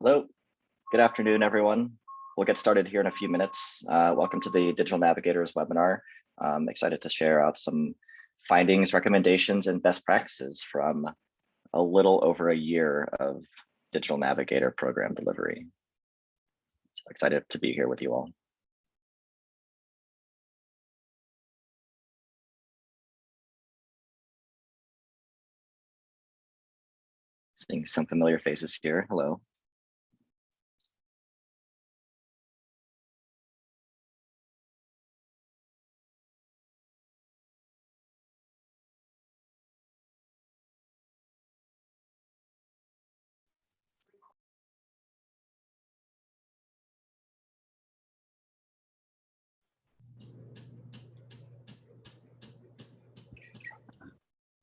Hello, good afternoon, everyone. We'll get started here in a few minutes. Welcome to the Digital Navigators webinar. I'm excited to share out some findings, recommendations, and best practices from a little over a year of Digital Navigator program delivery. So excited to be here with you all. Seeing some familiar faces here. Hello.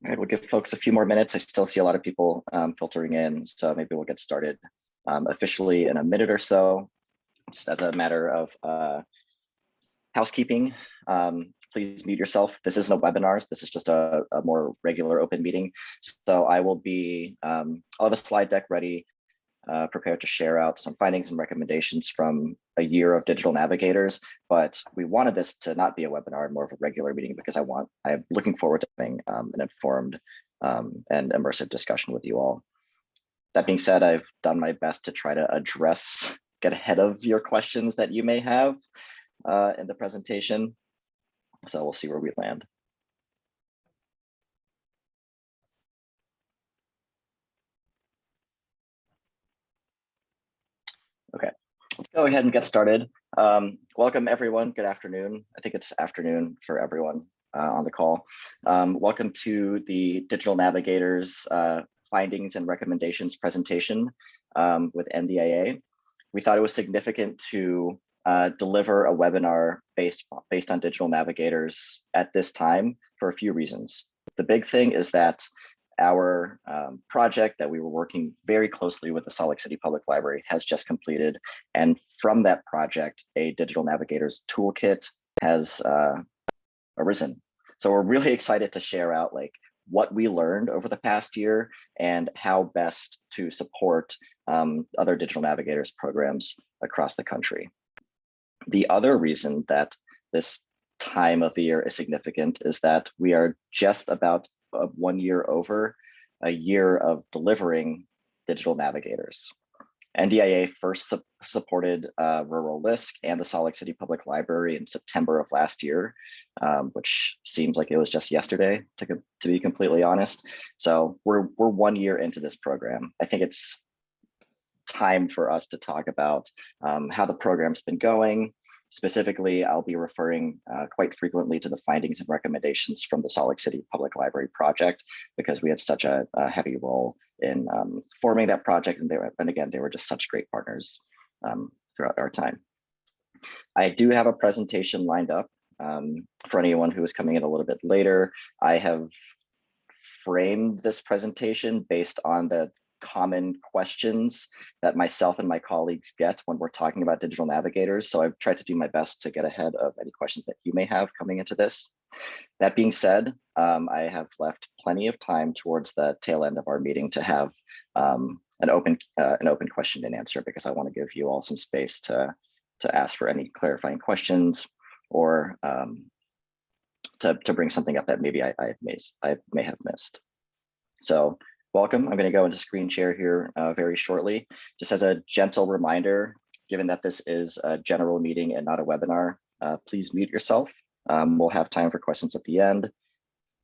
All right, we'll give folks a few more minutes. I still see a lot of people filtering in, so maybe we'll get started officially in a minute or so. Just as a matter of housekeeping, please mute yourself. This isn't a webinar. This is just a more regular open meeting. So I will be, I'll have a slide deck ready, prepared to share out some findings and recommendations from a year of Digital Navigators, but we wanted this to not be a webinar, more of a regular meeting, because I'm looking forward to having an informed and immersive discussion with you all. That being said, I've done my best to try to get ahead of your questions that you may have in the presentation. So we'll see where we land. Okay, let's go ahead and get started. Welcome everyone, good afternoon. I think it's afternoon for everyone on the call. Welcome to the Digital Navigators findings and recommendations presentation with NDIA. We thought it was significant to deliver a webinar based on Digital Navigators at this time for a few reasons. The big thing is that our project that we were working very closely with the Salt Lake City Public Library has just completed. And from that project, a Digital Navigators toolkit has arisen. So we're really excited to share out what we learned over the past year and how best to support other Digital Navigators programs across the country. The other reason that this time of the year is significant is that we are just about 1 year over a year of delivering Digital Navigators. NDIA first supported Rural LISC and the Salt Lake City Public Library in September of last year, which seems like it was just yesterday, to be completely honest. So we're 1 year into this program. I think it's time for us to talk about how the program's been going. Specifically, I'll be referring quite frequently to the findings and recommendations from the Salt Lake City Public Library project, because we had such a heavy role in forming that project, and again, they were just such great partners throughout our time. I do have a presentation lined up for anyone who is coming in a little bit later. I have framed this presentation based on the common questions that myself and my colleagues get when we're talking about Digital Navigators. So I've tried to do my best to get ahead of any questions that you may have coming into this. That being said, I have left plenty of time towards the tail end of our meeting to have an open question and answer, because I want to give you all some space to ask for any clarifying questions, or to bring something up that maybe I may have missed. So welcome. I'm going to go into screen share here very shortly. Just as a gentle reminder, given that this is a general meeting and not a webinar, please mute yourself. We'll have time for questions at the end.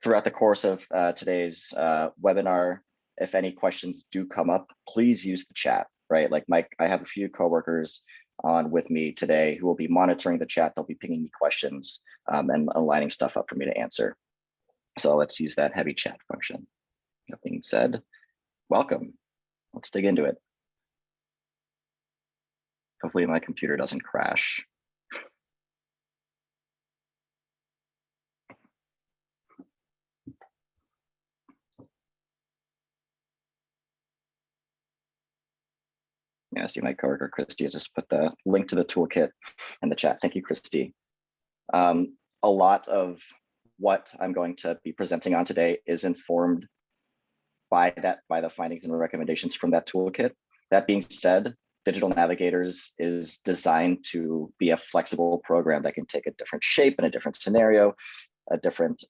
Throughout the course of today's webinar, if any questions do come up, please use the chat, right? Like I have a few coworkers on with me today who will be monitoring the chat. They'll be pinging me questions and aligning stuff up for me to answer. So let's use that heavy chat function. That being said, welcome. Let's dig into it. Hopefully my computer doesn't crash. Yeah, I see my coworker Christy has just put the link to the toolkit in the chat. Thank you, Christy. A lot of what I'm going to be presenting on today is informed by the findings and recommendations from that toolkit. That being said, Digital Navigators is designed to be a flexible program that can take a different shape in a different scenario, a different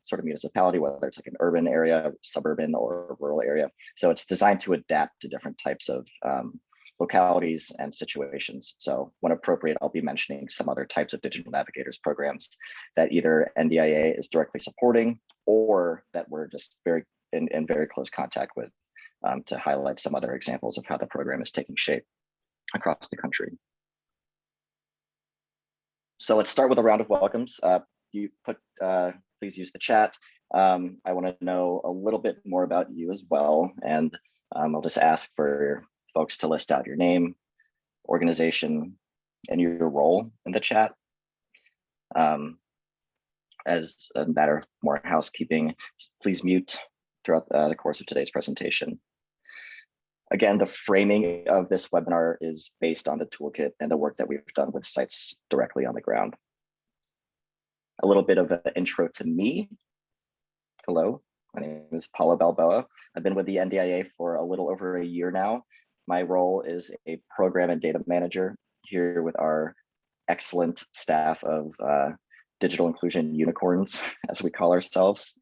sort of municipality, whether it's like an urban area, suburban, or rural area. So it's designed to adapt to different types of localities and situations. So when appropriate, I'll be mentioning some other types of Digital Navigators programs that either NDIA is directly supporting or that we're just very in very close contact with to highlight some other examples of how the program is taking shape across the country. So let's start with a round of welcomes. Please use the chat. I want to know a little bit more about you as well. And I'll just ask for folks to list out your name, organization, and your role in the chat. As a matter of more housekeeping, please mute throughout the course of today's presentation. Again, the framing of this webinar is based on the toolkit and the work that we've done with sites directly on the ground. A little bit of an intro to me. Hello, my name is Paula Balboa. I've been with the NDIA for a little over a year now. My role is a program and data manager here with our excellent staff of digital inclusion unicorns, as we call ourselves.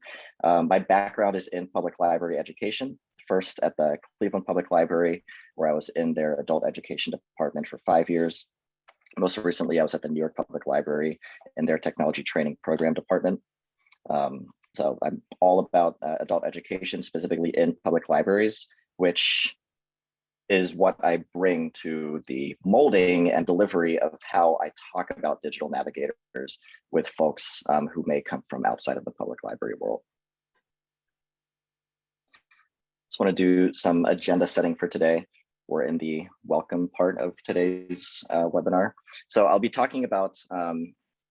My background is in public library education, first at the Cleveland Public Library, where I was in their adult education department for 5 years. Most recently, I was at the New York Public Library in their technology training program department. So I'm all about adult education, specifically in public libraries, which is what I bring to the molding and delivery of how I talk about digital navigators with folks who may come from outside of the public library world. Just want to do some agenda setting for today. We're in the welcome part of today's webinar. So I'll be talking about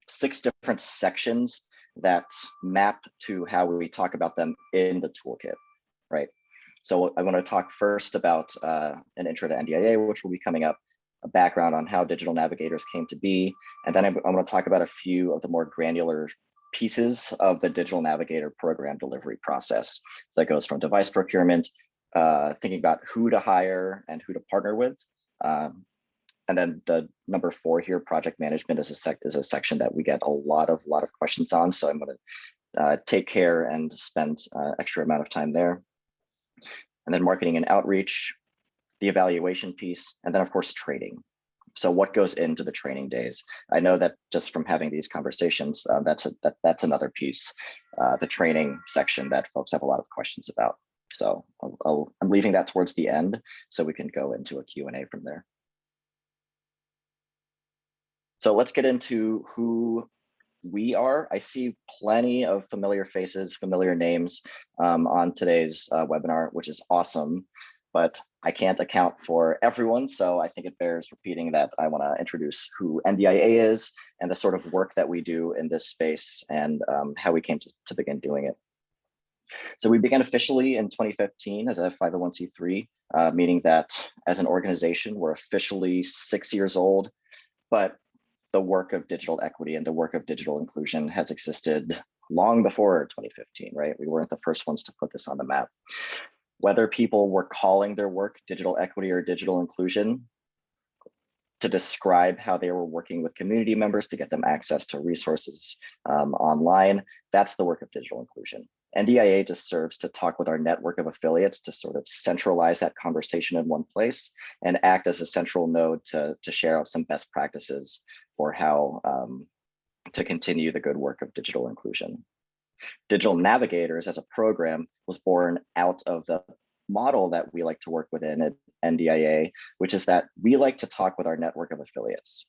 6 different sections that map to how we talk about them in the toolkit, right? So I want to talk first about an intro to NDIA, which will be coming up, a background on how digital navigators came to be, and then I'm going to talk about a few of the more granular pieces of the digital navigator program delivery process. So that goes from device procurement, thinking about who to hire and who to partner with. And then the number 4 here, project management, is a section that we get a lot of questions on. So I'm going to take care and spend extra amount of time there. And then marketing and outreach, the evaluation piece, and then of course training. So what goes into the training days? I know that just from having these conversations, that's another piece, the training section that folks have a lot of questions about. So I'm leaving that towards the end so we can go into a Q&A from there. So let's get into who we are. I see plenty of familiar faces, familiar names on today's webinar, which is awesome, but I can't account for everyone. So I think it bears repeating that I want to introduce who NDIA is and the sort of work that we do in this space and how we came to begin doing it. So we began officially in 2015 as a 501c3, meaning that as an organization, we're officially 6 years old, but the work of digital equity and the work of digital inclusion has existed long before 2015, right? We weren't the first ones to put this on the map. Whether people were calling their work digital equity or digital inclusion to describe how they were working with community members to get them access to resources online, that's the work of digital inclusion. NDIA just serves to talk with our network of affiliates to sort of centralize that conversation in one place and act as a central node to share out some best practices for how to continue the good work of digital inclusion. Digital Navigators as a program was born out of the model that we like to work within at NDIA, which is that we like to talk with our network of affiliates.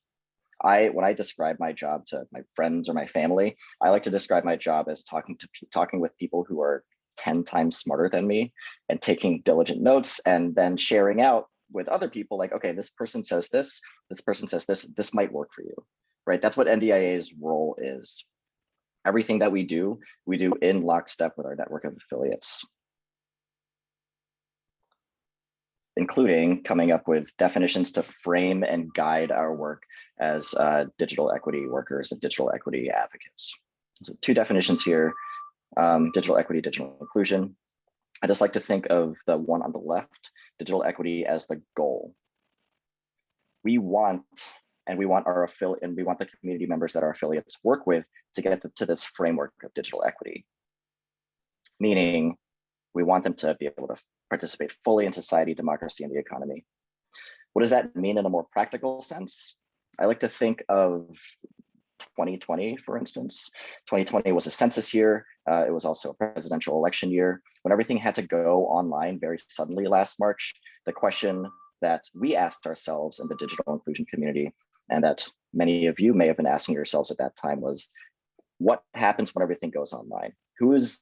When I describe my job to my friends or my family, I like to describe my job as talking with people who are 10 times smarter than me and taking diligent notes and then sharing out with other people like, okay, this person says this person says this might work for you, right? That's what NDIA's role is. Everything that we do in lockstep with our network of affiliates, including coming up with definitions to frame and guide our work as digital equity workers and digital equity advocates. So 2 definitions here, digital equity, digital inclusion. I just like to think of the one on the left, digital equity, as the goal. we want our we want the community members that our affiliates work with to get to this framework of digital equity. Meaning, we want them to be able to participate fully in society, democracy, and the economy. What does that mean in a more practical sense? I like to think of 2020, for instance. 2020 was a census year. It was also a presidential election year. When everything had to go online very suddenly last March, the question that we asked ourselves in the digital inclusion community, and that many of you may have been asking yourselves at that time, was what happens when everything goes online? Who is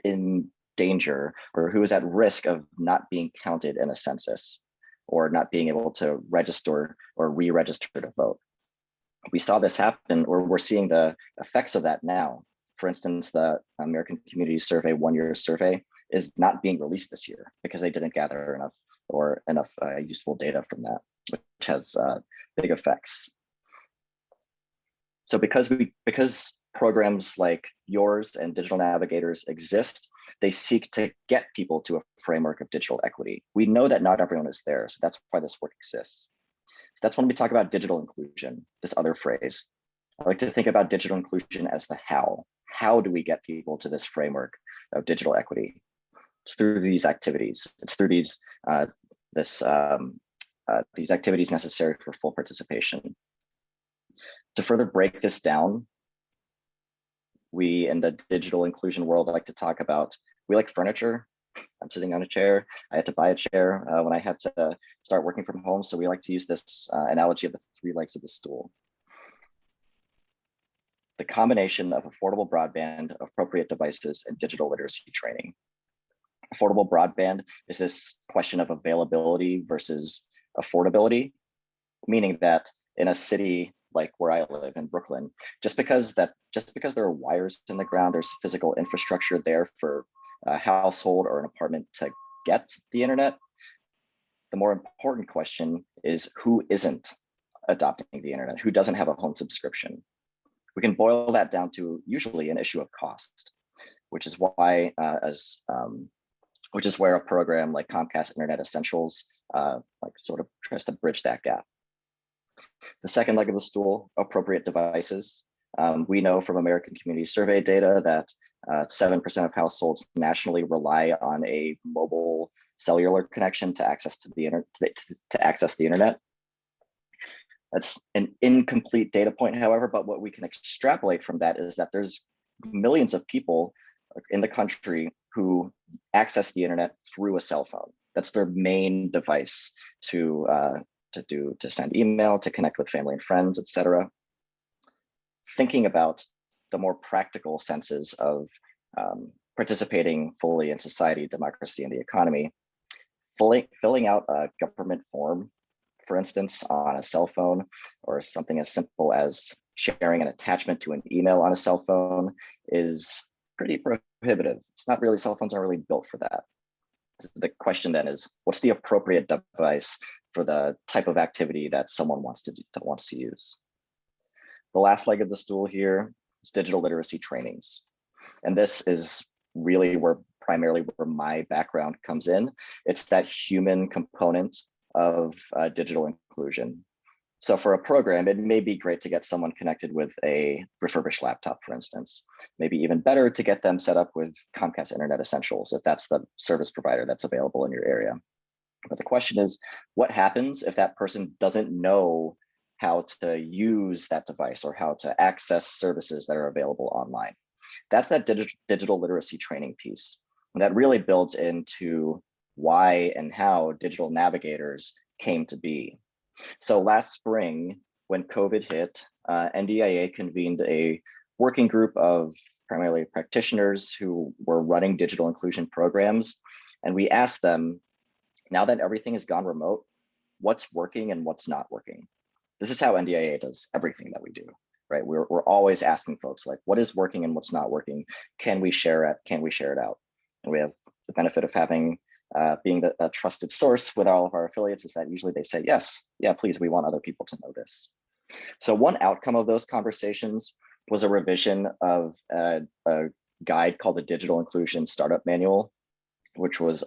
in danger, or who is at risk of not being counted in a census, or not being able to register or re-register to vote? We saw this happen, or we're seeing the effects of that now. For instance, the American Community Survey one-year survey is not being released this year because they didn't gather enough useful data from that, which has big effects. So because programs like yours and Digital Navigators exist, they seek to get people to a framework of digital equity. We know that not everyone is there, so that's why this work exists. So that's when we talk about digital inclusion, this other phrase. I like to think about digital inclusion as the how. How do we get people to this framework of digital equity? It's through these activities. It's through these activities necessary for full participation. To further break this down, we in the digital inclusion world like to talk about, we like furniture. I'm sitting on a chair. I had to buy a chair when I had to start working from home. So we like to use this analogy of the three legs of the stool. The combination of affordable broadband, appropriate devices, and digital literacy training. Affordable broadband is this question of availability versus affordability, meaning that in a city like where I live in Brooklyn, just because there are wires in the ground, there's physical infrastructure there for a household or an apartment to get the internet. The more important question is who isn't adopting the internet, who doesn't have a home subscription. We can boil that down to usually an issue of cost, which is why which is where a program like Comcast Internet Essentials sort of tries to bridge that gap. The second leg of the stool, appropriate devices. We know from American Community Survey data that 7% of households nationally rely on a mobile cellular connection to access the internet. That's an incomplete data point, however, but what we can extrapolate from that is that there's millions of people in the country who access the internet through a cell phone. That's their main device to send email, to connect with family and friends, etc. Thinking about the more practical senses of participating fully in society, democracy, and the economy, filling out a government form, for instance, on a cell phone, or something as simple as sharing an attachment to an email on a cell phone is pretty prohibitive. Cell phones aren't really built for that. The question then is, what's the appropriate device for the type of activity that someone wants to use? The last leg of the stool here is digital literacy trainings. And this is really primarily where my background comes in. It's that human component of digital inclusion. So for a program, it may be great to get someone connected with a refurbished laptop, for instance. Maybe even better to get them set up with Comcast Internet Essentials, if that's the service provider that's available in your area. But the question is, what happens if that person doesn't know how to use that device or how to access services that are available online? That's that digital literacy training piece. And that really builds into why and how Digital Navigators came to be. So last spring, when COVID hit, NDIA convened a working group of primarily practitioners who were running digital inclusion programs. And we asked them, now that everything has gone remote, what's working and what's not working? This is how NDIA does everything that we do, right? We're always asking folks, like, what is working and what's not working? Can we share it? Can we share it out? And we have the benefit of having being a trusted source with all of our affiliates is that usually they say, yes, yeah, please, we want other people to know this. So one outcome of those conversations was a revision of a guide called the Digital Inclusion Startup Manual, which was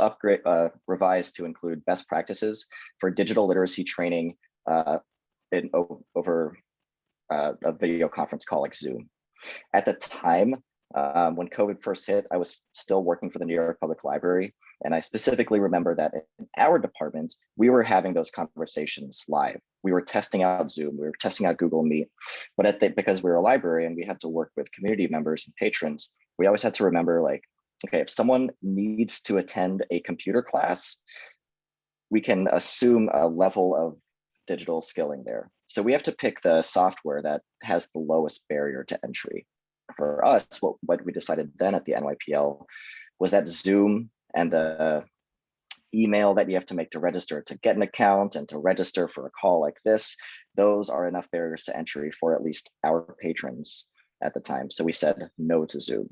revised to include best practices for digital literacy training over a video conference call like Zoom. At the time, when COVID first hit, I was still working for the New York Public Library. And I specifically remember that in our department, we were having those conversations live. We were testing out Zoom, we were testing out Google Meet, but because we were a library and we had to work with community members and patrons, we always had to remember, like, okay, if someone needs to attend a computer class, we can assume a level of digital skilling there. So we have to pick the software that has the lowest barrier to entry. For us, what we decided then at the NYPL was that Zoom and the email that you have to make to register to get an account and to register for a call like this, those are enough barriers to entry for at least our patrons at the time. So we said no to Zoom.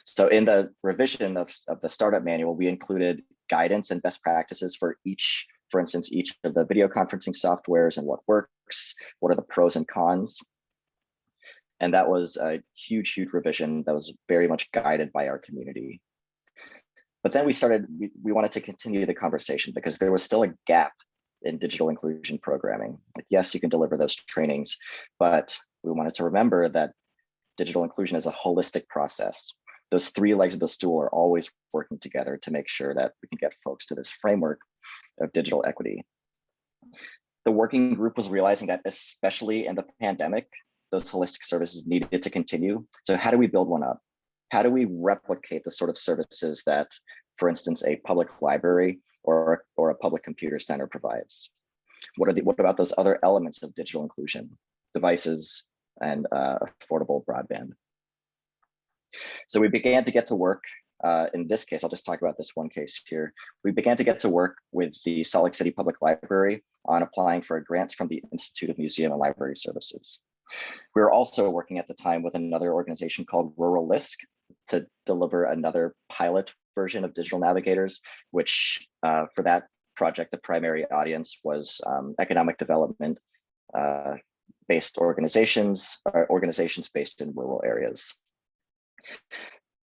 So in the revision of the startup manual, we included guidance and best practices for each, for instance, each of the video conferencing softwares and what works, what are the pros and cons. And that was a huge revision that was very much guided by our community. But then we wanted to continue the conversation because there was still a gap in digital inclusion programming. Like, yes, you can deliver those trainings, but we wanted to remember that digital inclusion is a holistic process. Those three legs of the stool are always working together to make sure that we can get folks to this framework of digital equity. The working group was realizing that, especially in the pandemic, those holistic services needed to continue. So how do we build one up? How do we replicate the sort of services that, for instance, a public library or a public computer center provides? What about those other elements of digital inclusion, devices and affordable broadband? So we began to get to work. In this case, I'll just talk about this one case here. We began to get to work with the Salt Lake City Public Library on applying for a grant from the Institute of Museum and Library Services. We were also working at the time with another organization called Rural LISC to deliver another pilot version of Digital Navigators, which for that project, the primary audience was economic development based organizations, or organizations based in rural areas.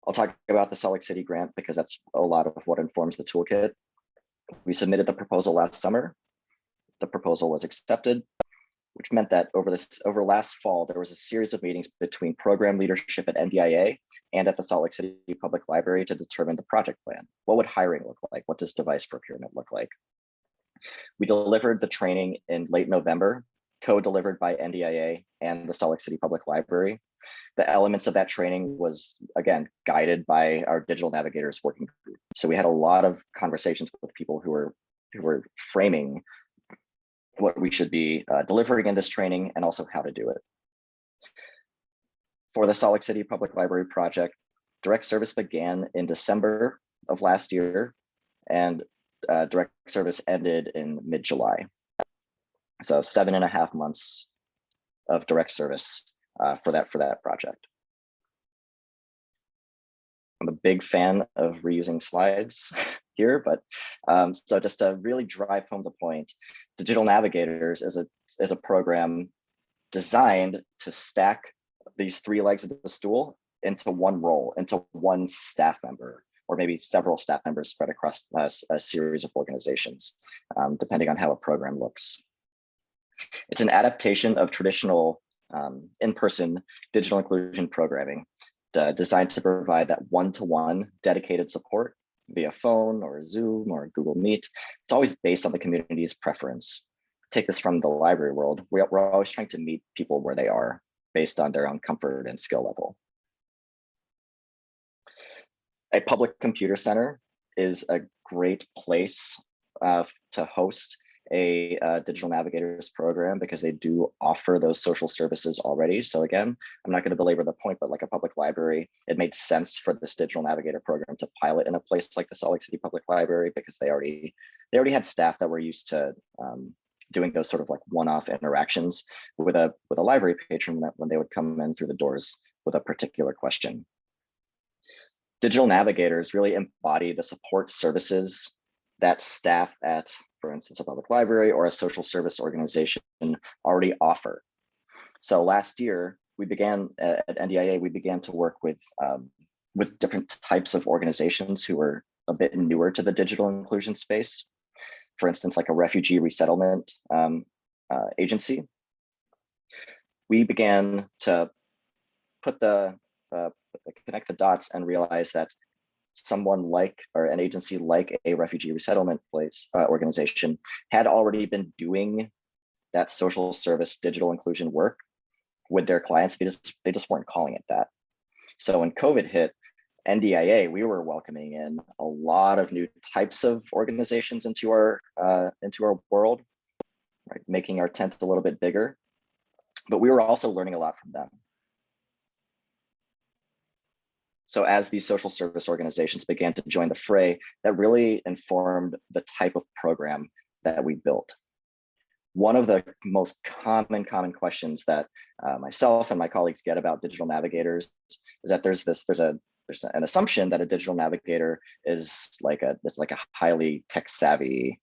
I'll talk about the Salt Lake City grant because that's a lot of what informs the toolkit. We submitted the proposal last summer. The proposal was accepted, which meant that over last fall, there was a series of meetings between program leadership at NDIA and at the Salt Lake City Public Library to determine the project plan. What would hiring look like? What does device procurement look like? We delivered the training in late November, co-delivered by NDIA and the Salt Lake City Public Library. The elements of that training was, again, guided by our Digital Navigators working group. So we had a lot of conversations with people who were framing what we should be delivering in this training and also how to do it. For the Salt Lake City Public Library project, direct service began in December of last year, and direct service ended in mid-July. So 7.5 months of direct service for that project. I'm a big fan of reusing slides here, but so just to really drive home the point, Digital Navigators is a program designed to stack these three legs of the stool into one role, into one staff member, or maybe several staff members spread across a series of organizations, depending on how a program looks. It's an adaptation of traditional in-person digital inclusion programming designed to provide that one-to-one dedicated support via phone or Zoom or Google Meet. It's always based on the community's preference. Take this from the library world. We're always trying to meet people where they are based on their own comfort and skill level. A public computer center is a great place to host a Digital Navigators program because they do offer those social services already. So again, I'm not going to belabor the point, but like a public library, it made sense for this Digital Navigator program to pilot in a place like the Salt Lake City Public Library because they already had staff that were used to doing those sort of like one-off interactions with a library patron when they would come in through the doors with a particular question. Digital Navigators really embody the support services that staff at, for instance, a public library or a social service organization already offer. So last year, we began at NDIA, we began to work with different types of organizations who were a bit newer to the digital inclusion space. For instance, like a refugee resettlement agency, we began to put connect the dots and realize that someone like, or an agency like a refugee resettlement organization had already been doing that social service digital inclusion work with their clients. They just weren't calling it that. So when COVID hit, NDIA, we were welcoming in a lot of new types of organizations into our world, right? Making our tent a little bit bigger, but we were also learning a lot from them. So as these social service organizations began to join the fray, that really informed the type of program that we built. One of the most common questions that myself and my colleagues get about digital navigators is that there's an assumption that a digital navigator is like a highly tech savvy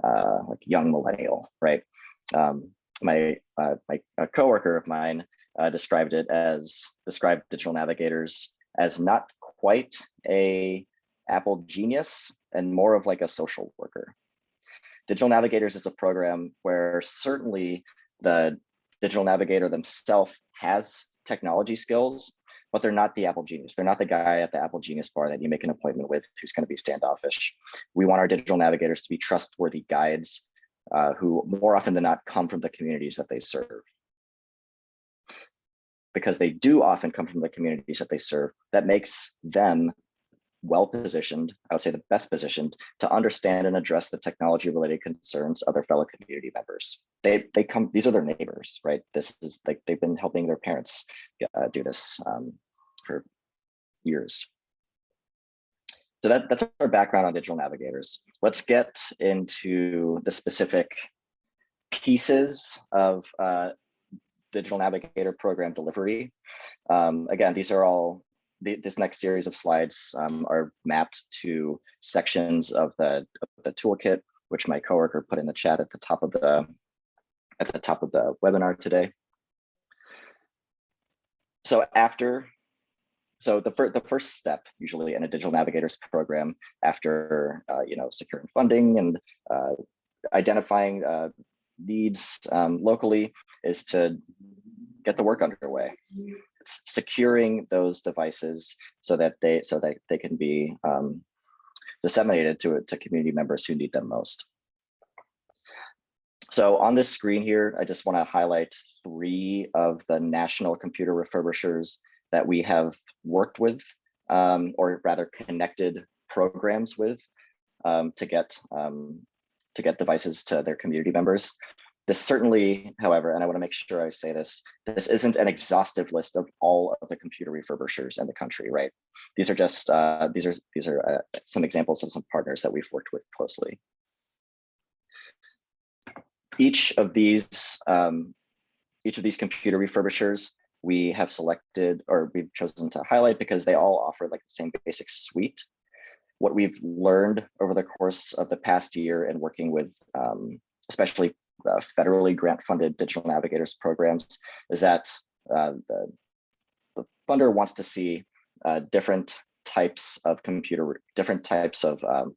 like young millennial, right? My coworker of mine described digital navigators as not quite a Apple genius and more of like a social worker. Digital Navigators is a program where certainly the digital navigator themselves has technology skills, but they're not the Apple genius. They're not the guy at the Apple Genius bar that you make an appointment with who's going to be standoffish. We want our digital navigators to be trustworthy guides who more often than not come from the communities that they serve. Because they do often come from the communities that they serve, that makes them well-positioned, I would say the best positioned, to understand and address the technology-related concerns of their fellow community members. These are their neighbors, right? This is like, they've been helping their parents do this for years. So that's our background on digital navigators. Let's get into the specific pieces of digital navigator program delivery. Again, these are all, this next series of slides are mapped to sections of the toolkit, which my coworker put in the chat at the top of the webinar today. So the first step usually in a digital navigators program, after securing funding and identifying needs locally, is to get the work underway. It's securing those devices so that they can be disseminated to community members who need them most. So on this screen here, I just want to highlight 3 of the national computer refurbishers that we have worked with, or rather connected programs with, to get devices to their community members. This certainly, however, and I want to make sure I say this isn't an exhaustive list of all of the computer refurbishers in the country, right? These are just these are some examples of some partners that we've worked with closely. Each of these computer refurbishers we have selected, or we've chosen to highlight, because they all offer like the same basic suite. What we've learned over the course of the past year in working with especially federally grant-funded digital navigators programs is that the funder wants to see different types of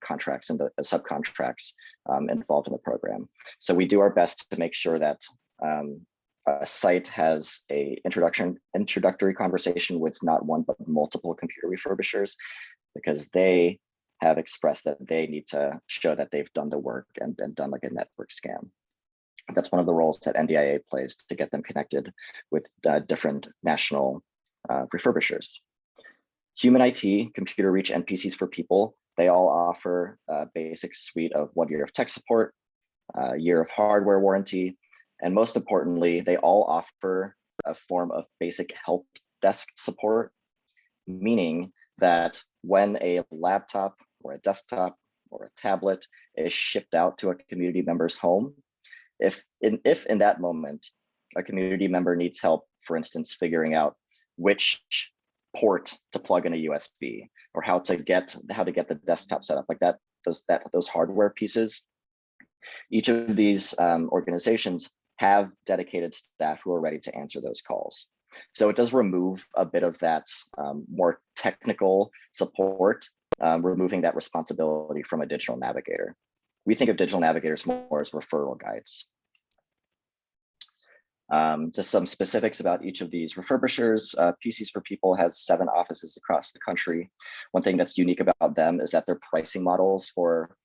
contracts and the subcontracts involved in the program. So we do our best to make sure that a site has a introductory conversation with not one but multiple computer refurbishers, because they have expressed that they need to show that they've done the work and done like a network scan. That's one of the roles that NDIA plays, to get them connected with different national refurbishers. Human IT, Computer Reach, and PCs for People, they all offer a basic suite of 1 year of tech support, a year of hardware warranty, and most importantly, they all offer a form of basic help desk support, meaning that when a laptop or a desktop or a tablet is shipped out to a community member's home, if in that moment a community member needs help, for instance, figuring out which port to plug in a USB, or how to get the desktop set up, like that, those hardware pieces, each of these organizations have dedicated staff who are ready to answer those calls. So it does remove a bit of that more technical support, removing that responsibility from a digital navigator. We think of digital navigators more as referral guides. Just some specifics about each of these refurbishers. PCs for People has 7 offices across the country. One thing that's unique about them is that their pricing models for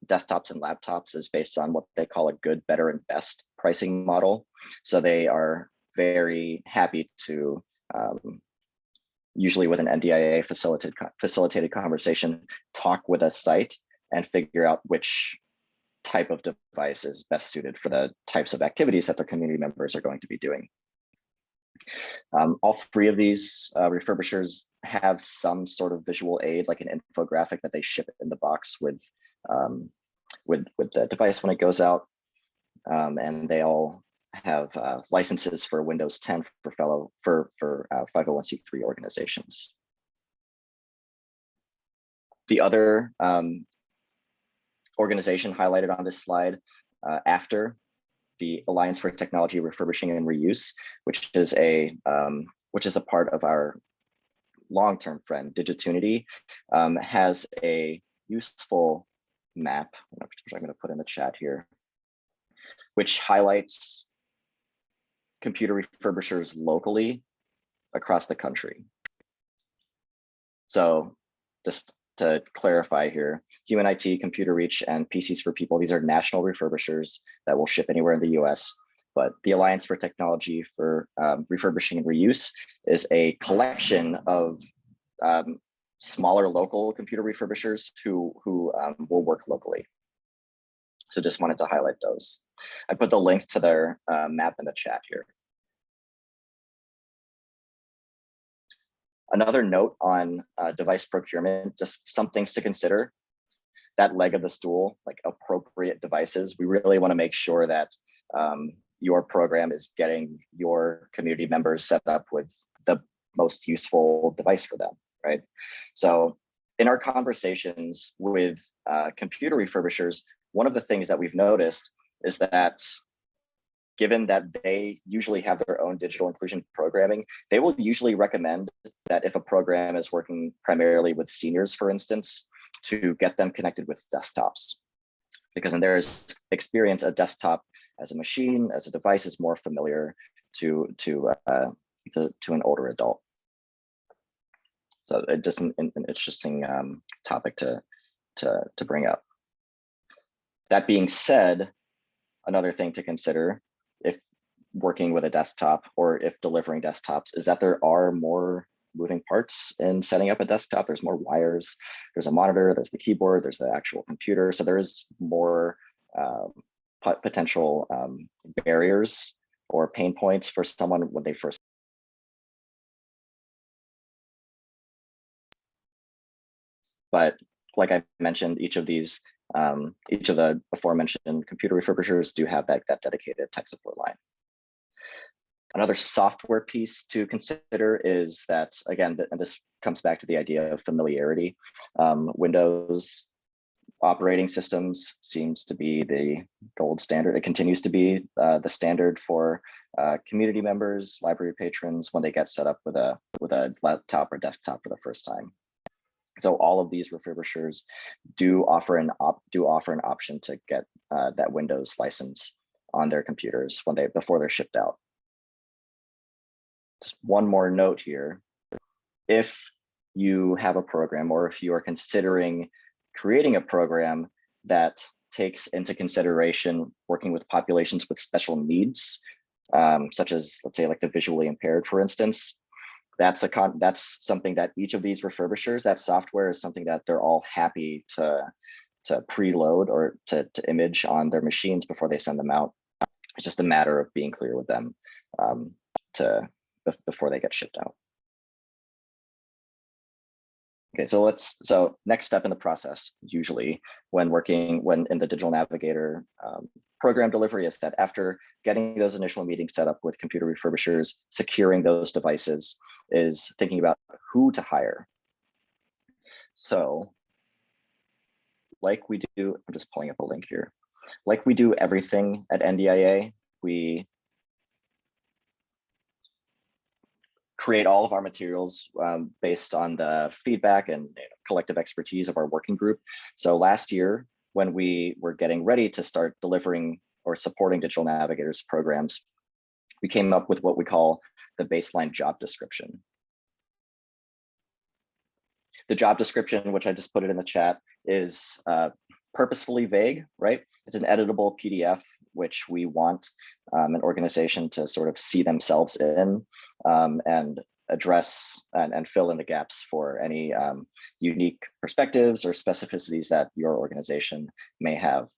desktops and laptops is based on what they call a good, better, and best pricing model. So they are very happy to, usually with an NDIA facilitated conversation, talk with a site and figure out which type of device is best suited for the types of activities that their community members are going to be doing. All 3 of these refurbishers have some sort of visual aid, like an infographic that they ship in the box with the device when it goes out. And they all have licenses for Windows 10 for 501c3 organizations. The other organization highlighted on this slide after the Alliance for Technology Refurbishing and Reuse, which is a part of our long-term friend Digitunity, has a useful map, which I'm going to put in the chat here, which highlights computer refurbishers locally across the country. So just to clarify here, Human IT, Computer Reach, and PCs for People, these are national refurbishers that will ship anywhere in the US. But the Alliance for Technology for Refurbishing and Reuse is a collection of smaller local computer refurbishers who will work locally. So just wanted to highlight those. I put the link to their map in the chat here. Another note on device procurement, just some things to consider. That leg of the stool, like appropriate devices, we really want to make sure that your program is getting your community members set up with the most useful device for them, right? So in our conversations with computer refurbishers, one of the things that we've noticed is that given that they usually have their own digital inclusion programming, they will usually recommend that if a program is working primarily with seniors, for instance, to get them connected with desktops. Because in their experience, a desktop as a machine, as a device is more familiar to an older adult. So it's just an interesting topic to bring up. That being said, another thing to consider if working with a desktop or if delivering desktops is that there are more moving parts in setting up a desktop. There's more wires, there's a monitor, there's the keyboard, there's the actual computer. So there is more potential barriers or pain points for someone when they first. But like I mentioned, each of the aforementioned computer refurbishers do have that dedicated tech support line. Another software piece to consider is that, again, and this comes back to the idea of familiarity. Windows operating systems seems to be the gold standard. It continues to be the standard for community members, library patrons, when they get set up with a laptop or desktop for the first time. So all of these refurbishers do offer an option to get that Windows license on their computers before they're shipped out. Just one more note here. If you have a program or if you are considering creating a program that takes into consideration working with populations with special needs, such as, let's say, like the visually impaired, for instance, that's something that each of these refurbishers, that software is something that they're all happy to preload or to image on their machines before they send them out. It's just a matter of being clear with them before they get shipped out. Okay, so next step in the process, usually when in the Digital Navigator program delivery, is that after getting those initial meetings set up with computer refurbishers, securing those devices, is thinking about who to hire. So like we do, I'm just pulling up a link here. Like we do everything at NDIA, we create all of our materials based on the feedback and collective expertise of our working group. So last year, when we were getting ready to start delivering or supporting Digital Navigators programs, we came up with what we call the baseline job description. The job description, which I just put it in the chat, is purposefully vague, right? It's an editable PDF, which we want an organization to sort of see themselves in and address and fill in the gaps for any unique perspectives or specificities that your organization may have.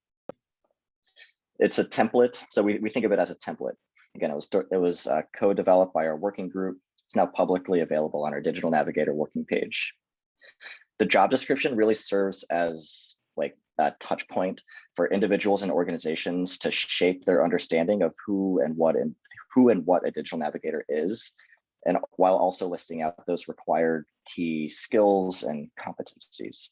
It's a template, so we think of it as a template. Again, it was co-developed by our working group. It's now publicly available on our Digital Navigator working page. The job description really serves as like a touch point for individuals and organizations to shape their understanding of who and what a digital navigator is, and while also listing out those required key skills and competencies.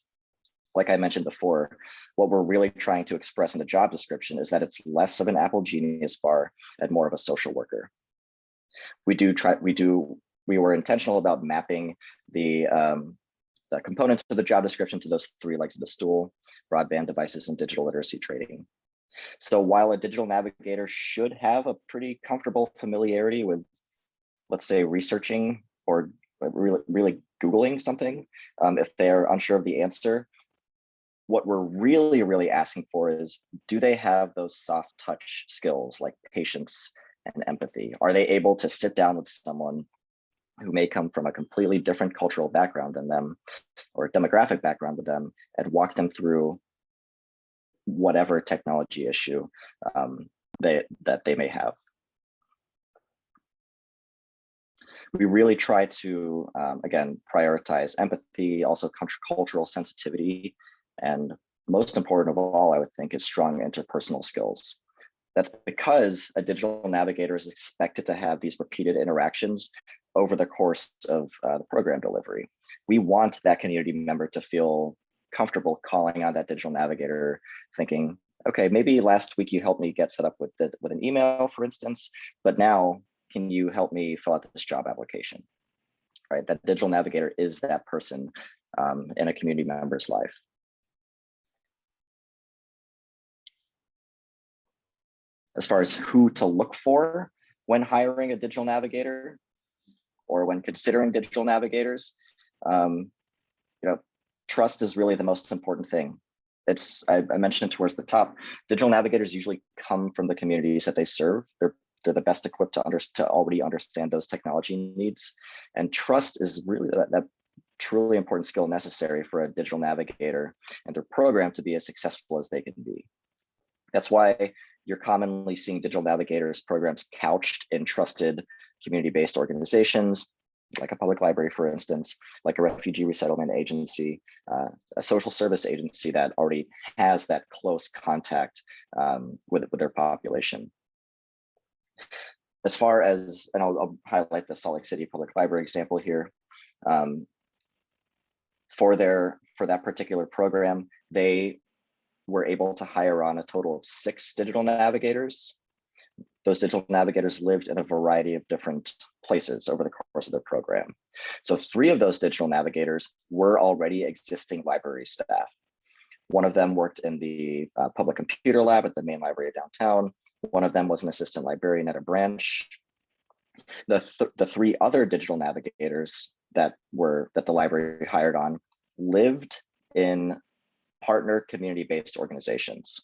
Like I mentioned before, what we're really trying to express in the job description is that it's less of an Apple Genius bar and more of a social worker. We were intentional about mapping the components of the job description to those three legs of the stool: broadband devices and digital literacy training. So while a digital navigator should have a pretty comfortable familiarity with, let's say, researching or really Googling something, if they're unsure of the answer, what we're really asking for is, do they have those soft touch skills like patience and empathy? Are they able to sit down with someone who may come from a completely different cultural background than them or demographic background with them and walk them through whatever technology issue that they may have? We really try to, again, prioritize empathy, also cultural sensitivity, and most important of all, I would think, is strong interpersonal skills. That's because a digital navigator is expected to have these repeated interactions over the course of the program delivery. We want that community member to feel comfortable calling on that digital navigator, thinking, okay, maybe last week you helped me get set up with an email, for instance, but now can you help me fill out this job application, right? That digital navigator is that person in a community member's life. As far as who to look for when hiring a digital navigator or when considering digital navigators, trust is really the most important thing. I mentioned it towards the top. Digital navigators usually come from the communities that they serve. They're the best equipped to already understand those technology needs, and trust is really that truly important skill necessary for a digital navigator and their program to be as successful as they can be. That's why you're commonly seeing digital navigators programs couched in trusted community-based organizations, like a public library, for instance, like a refugee resettlement agency, a social service agency that already has that close contact with their population. As far as, and I'll highlight the Salt Lake City Public Library example here. For that particular program, they were able to hire on a total of 6 digital navigators. Those digital navigators lived in a variety of different places over the course of their program. So 3 of those digital navigators were already existing library staff. One of them worked in the public computer lab at the main library downtown. One of them was an assistant librarian at a branch. The 3 other digital navigators that the library hired on lived in partner community-based organizations.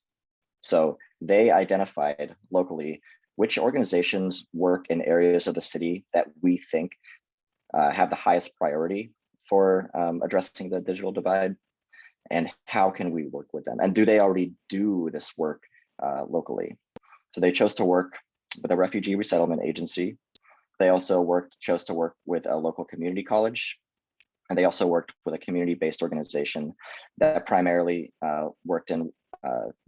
So they identified locally which organizations work in areas of the city that we think have the highest priority for addressing the digital divide, and how can we work with them? And do they already do this work locally? So they chose to work with a refugee resettlement agency. They also chose to work with a local community college. And they also worked with a community-based organization that primarily worked in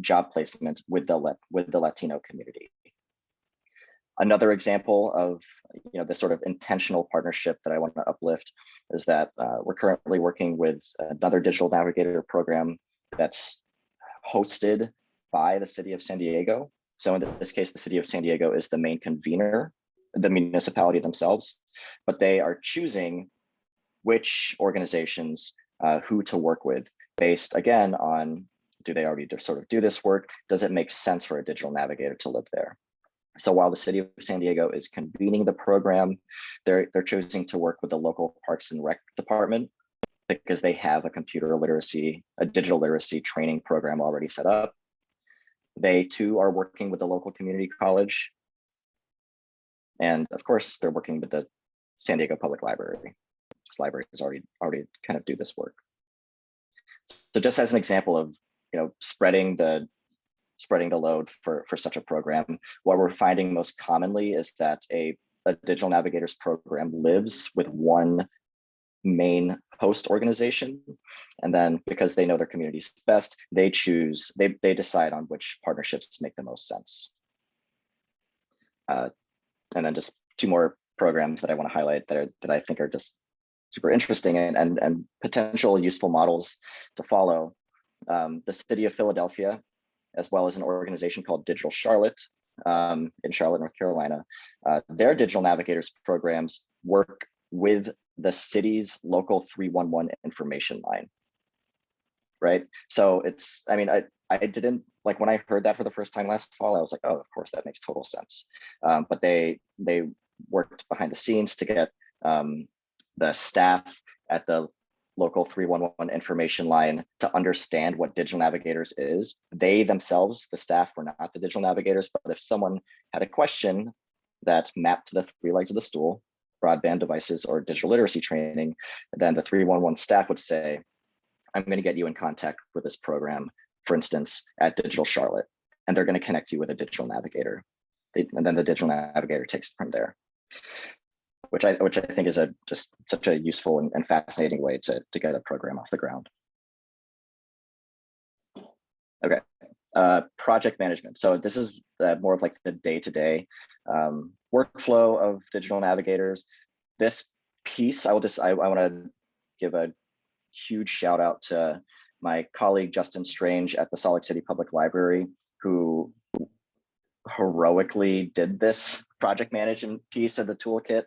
job placement with the Latino community. Another example of this sort of intentional partnership that I want to uplift is that we're currently working with another digital navigator program that's hosted by the city of San Diego. So in this case, the city of San Diego is the main convener, the municipality themselves, but they are choosing which organizations who to work with based, again, on do they already sort of do this work? Does it make sense for a digital navigator to live there? So while the city of San Diego is convening the program, they're choosing to work with the local Parks and Rec department because they have a digital literacy training program already set up. They too are working with the local community college. And of course, they're working with the San Diego Public Library. This library is already kind of do this work. So just as an example of spreading the load for such a program, what we're finding most commonly is that a digital navigators program lives with one main host organization, and then because they know their communities best, they decide on which partnerships make the most sense. And then just two more programs that I want to highlight that I think are just super interesting and potential useful models to follow. The city of Philadelphia, as well as an organization called Digital Charlotte in Charlotte, North Carolina. Their digital navigators programs work with the city's local 311 information line, right? So I didn't, like when I heard that for the first time last fall, I was like, oh, of course, that makes total sense. But they worked behind the scenes to get the staff at the local 311 information line to understand what digital navigators is. They themselves, the staff, were not the digital navigators, but if someone had a question that mapped to the three legs of the stool, broadband devices or digital literacy training, then the 311 staff would say, I'm going to get you in contact with this program, for instance, at Digital Charlotte, and they're going to connect you with a digital navigator. And then the digital navigator takes it from there. Which I think is just such a useful and fascinating way to get a program off the ground. Okay, project management. So this is more of like the day-to-day workflow of digital navigators. This piece, I want to give a huge shout out to my colleague Justin Strange at the Salt Lake City Public Library, who heroically did this project management piece of the toolkit.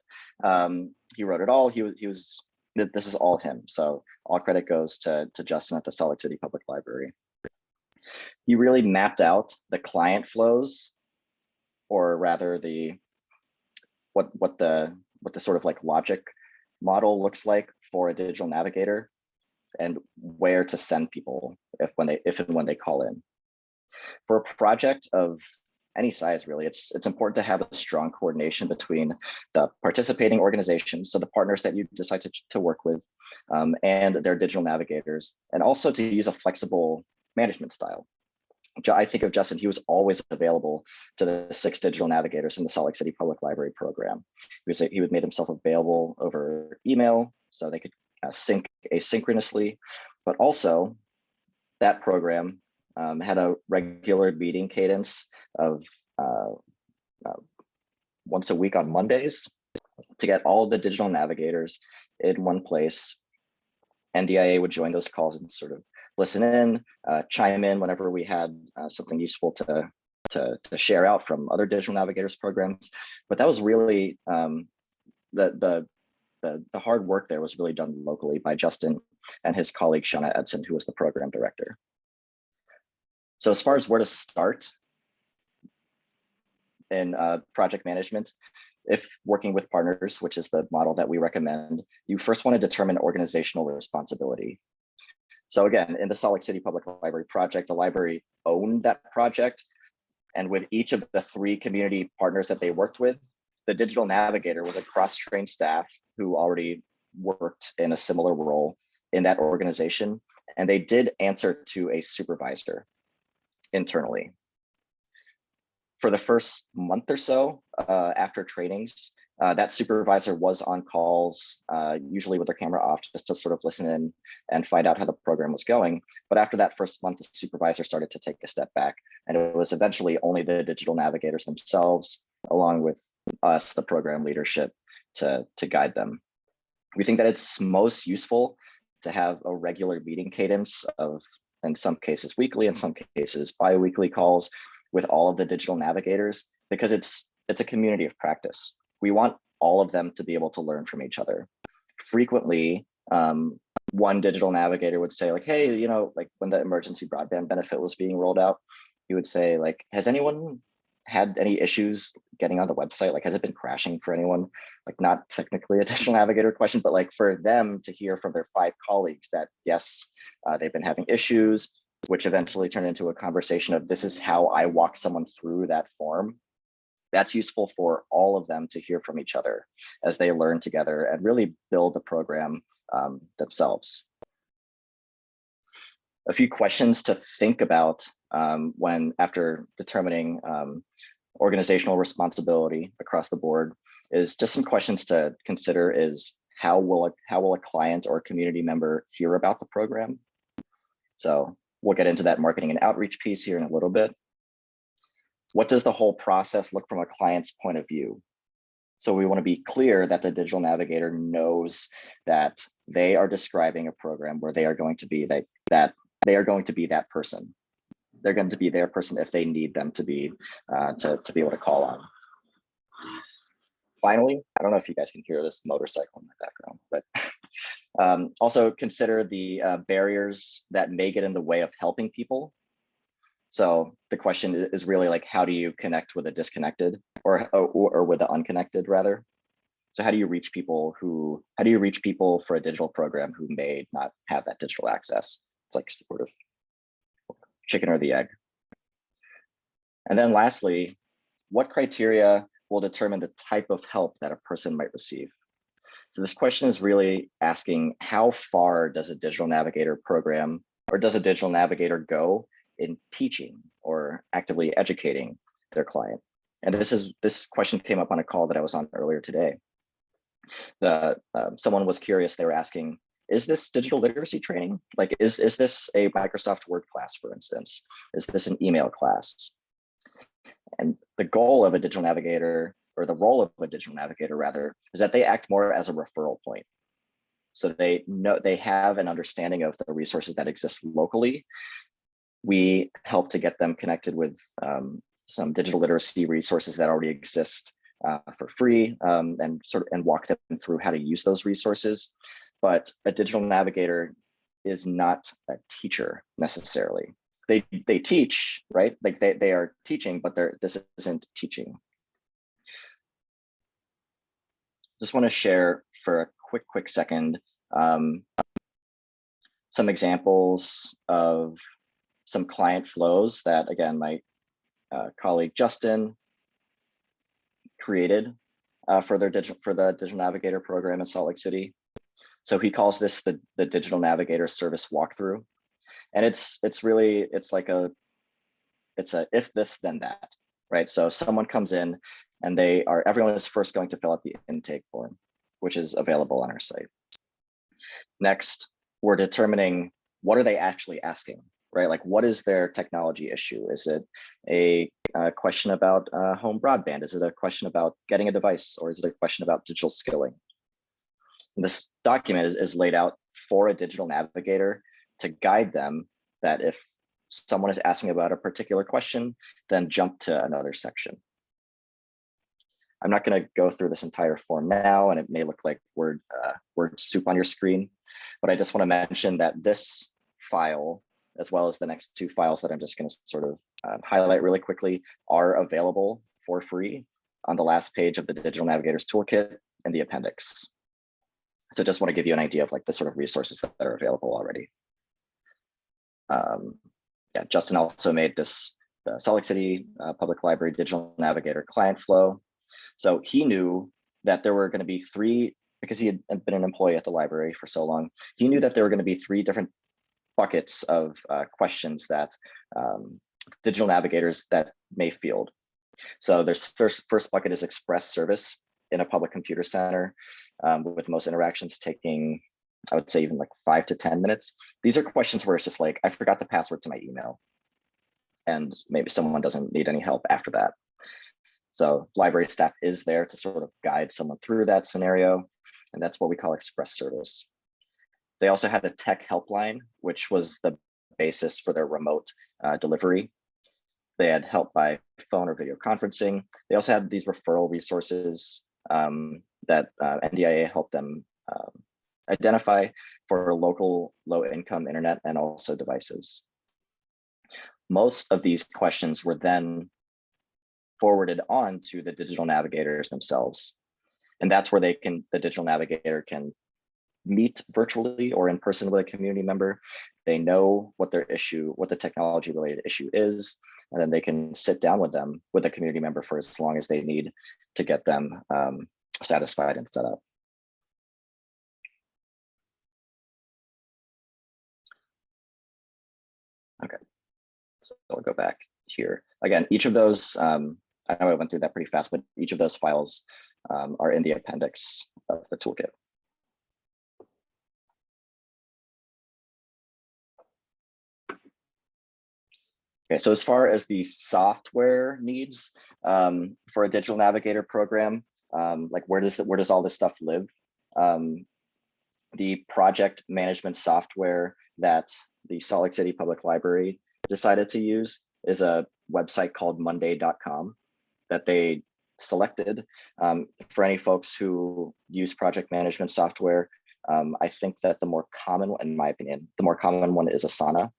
He wrote it all. This is all him. So all credit goes to Justin at the Salt Lake City Public Library. He really mapped out the client flows, or rather what the sort of like logic model looks like for a digital navigator, and where to send people if and when they call in. For a project of any size, really, it's important to have a strong coordination between the participating organizations, so the partners that you decide to work with, and their digital navigators, and also to use a flexible management style. I think of Justin, he was always available to the 6 digital navigators in the Salt Lake City Public Library program. He would make himself available over email so they could sync asynchronously, but also that program had a regular meeting cadence of once a week on Mondays to get all the digital navigators in one place. NDIA would join those calls and sort of listen in, chime in whenever we had something useful to share out from other digital navigators programs. But that was really the hard work there was really done locally by Justin and his colleague Shauna Edson, who was the program director. So as far as where to start in project management, if working with partners, which is the model that we recommend, you first want to determine organizational responsibility. So again, in the Salt Lake City Public Library project, the library owned that project. And with each of the 3 community partners that they worked with, the digital navigator was a cross-trained staff who already worked in a similar role in that organization. And they did answer to a supervisor internally. For the first month or so after trainings, that supervisor was on calls, usually with their camera off, just to sort of listen in and find out how the program was going. But after that first month, the supervisor started to take a step back, and it was eventually only the digital navigators themselves, along with us, the program leadership, to guide them. We think that it's most useful to have a regular meeting cadence of, in some cases weekly, in some cases bi-weekly calls with all of the digital navigators, because it's a community of practice. We want all of them to be able to learn from each other. Frequently, one digital navigator would say like, hey, like when the emergency broadband benefit was being rolled out, he would say like, has anyone had any issues getting on the website? Like, has it been crashing for anyone? Like, not technically a digital navigator question, but like for them to hear from their 5 colleagues that yes, they've been having issues, which eventually turned into a conversation of this is how I walk someone through that form. That's useful for all of them to hear from each other as they learn together and really build the program themselves. A few questions to think about when after determining organizational responsibility across the board is just some questions to consider is how will a client or community member hear about the program? So we'll get into that marketing and outreach piece here in a little bit. What does the whole process look from a client's point of view? So we want to be clear that the digital navigator knows that they are describing a program where they are going to be that they are going to be that person. They're going to be their person if they need them to be able to call on. Finally, I don't know if you guys can hear this motorcycle in my background, but also consider the barriers that may get in the way of helping people. So the question is really like, how do you connect with a disconnected or with the unconnected rather? So how do you reach people for a digital program who may not have that digital access? It's like sort of chicken or the egg. And then lastly, what criteria will determine the type of help that a person might receive? So this question is really asking how far does a digital navigator program or does a digital navigator go in teaching or actively educating their client? And this question came up on a call that I was on earlier today. Someone was curious, they were asking, is this digital literacy training? Like, is this a Microsoft Word class, for instance? Is this an email class? And the goal of a digital navigator, or the role of a digital navigator rather, is that they act more as a referral point. So they have an understanding of the resources that exist locally. We help to get them connected with some digital literacy resources that already exist for free and walk them through how to use those resources. But a digital navigator is not a teacher necessarily. They teach, right? Like they are teaching, but this isn't teaching. Just want to share for a quick second some examples of some client flows that, again, my colleague Justin created for the Digital Navigator program in Salt Lake City. So he calls this the Digital Navigator Service Walkthrough, and it's like a if this then that, right? So someone comes in and everyone is first going to fill out the intake form, which is available on our site. Next, we're determining what are they actually asking, right? Like, what is their technology issue? Is it a question about home broadband? Is it a question about getting a device, or is it a question about digital skilling? And this document is laid out for a digital navigator to guide them that if someone is asking about a particular question, then jump to another section. I'm not going to go through this entire form now, and it may look like word soup on your screen, but I just want to mention that this file, as well as the next 2 files that I'm just going to sort of highlight really quickly, are available for free on the last page of the Digital Navigators Toolkit in the appendix. So just want to give you an idea of like the sort of resources that are available already. Yeah, Justin also made this the Salt Lake City Public Library Digital Navigator client flow. So he knew that there were going to be 3, because he had been an employee at the library for so long, he knew that there were going to be 3 different buckets of questions that digital navigators that may field. So there's first bucket is express service in a public computer center, with most interactions taking, I would say, even like 5 to 10 minutes. These are questions where it's just like, I forgot the password to my email, and maybe someone doesn't need any help after that. So library staff is there to sort of guide someone through that scenario, and that's what we call express service. They also had a tech helpline, which was the basis for their remote delivery. They had help by phone or video conferencing. They also had these referral resources that NDIA helped them identify for local low-income internet and also devices. Most of these questions were then forwarded on to the digital navigators themselves. And that's where the digital navigator can meet virtually or in person with a community member. They know what their issue, what the technology related issue is, and then they can sit down with them, with a community member for as long as they need to get them satisfied and set up. Okay, so I'll go back here. Again, each of those, I know I went through that pretty fast, but each of those files are in the appendix of the toolkit. Okay, so as far as the software needs for a digital navigator program, like where does all this stuff live? The project management software that the Salt Lake City Public Library decided to use is a website called monday.com that they selected. For any folks who use project management software, I think that the more common one, in my opinion, the more common one is Asana.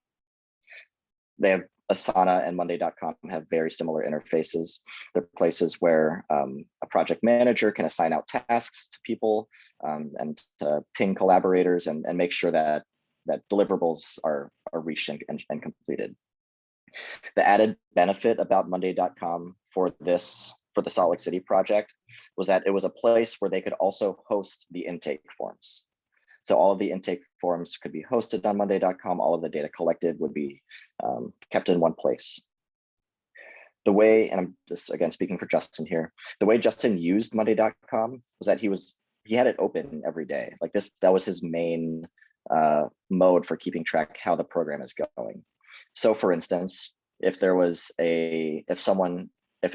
They have Asana and monday.com have very similar interfaces. They're places where a project manager can assign out tasks to people and to ping collaborators and make sure that deliverables are reached and completed. The added benefit about monday.com for the Salt Lake City project was that it was a place where they could also host the intake forms. So all of the intake forms could be hosted on monday.com. All of the data collected would be kept in one place. The way, and I'm just again speaking for Justin here, the way Justin used monday.com was that he had it open every day. Like that was his main mode for keeping track how the program is going. So for instance, if a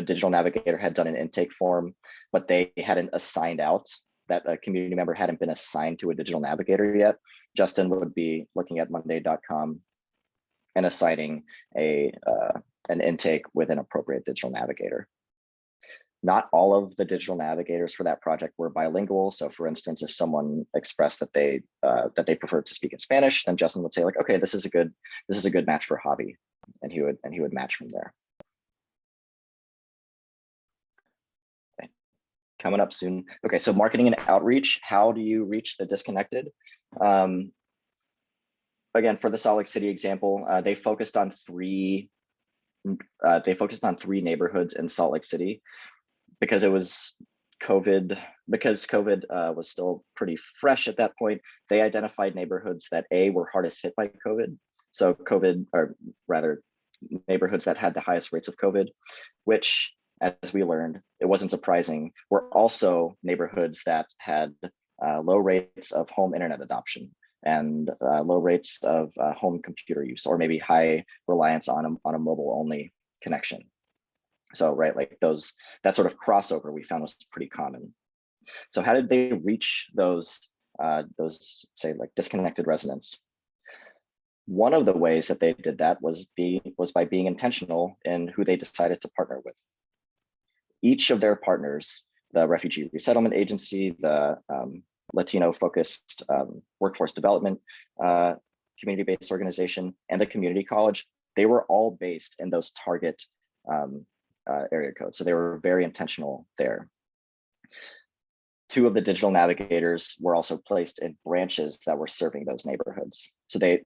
digital navigator had done an intake form, but they hadn't assigned out, that a community member hadn't been assigned to a digital navigator yet, Justin would be looking at monday.com and assigning an intake with an appropriate digital navigator. Not all of the digital navigators for that project were bilingual. So for instance, if someone expressed that they preferred to speak in Spanish, then Justin would say like, okay, this is a good match for Javi, and he would match from there. Coming up soon. Okay, so marketing and outreach. How do you reach the disconnected? Again, for the Salt Lake City example, they focused on three neighborhoods in Salt Lake City because it was COVID. Because COVID was still pretty fresh at that point. They identified neighborhoods that were hardest hit by COVID. So COVID, or rather, neighborhoods that had the highest rates of COVID, which, as we learned, it wasn't surprising, were also neighborhoods that had low rates of home internet adoption and low rates of home computer use, or maybe high reliance on a mobile only connection. So right, like that sort of crossover we found was pretty common. So how did they reach those say like disconnected residents? One of the ways that they did that was by being intentional in who they decided to partner with. Each of their partners, the Refugee Resettlement Agency, the Latino-focused workforce development community-based organization, and the community college, they were all based in those target area codes. So they were very intentional there. Two of the digital navigators were also placed in branches that were serving those neighborhoods. So they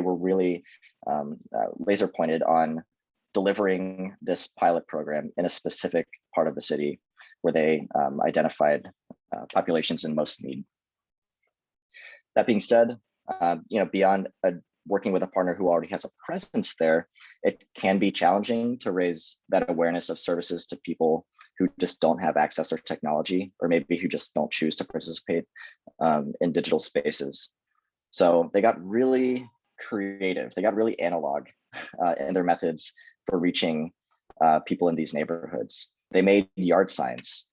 were really laser pointed on delivering this pilot program in a specific part of the city where they identified populations in most need. That being said, beyond working with a partner who already has a presence there, it can be challenging to raise that awareness of services to people who just don't have access to technology, or maybe who just don't choose to participate in digital spaces. So they got really creative. They got really analog in their methods for reaching people in these neighborhoods. They made yard signs.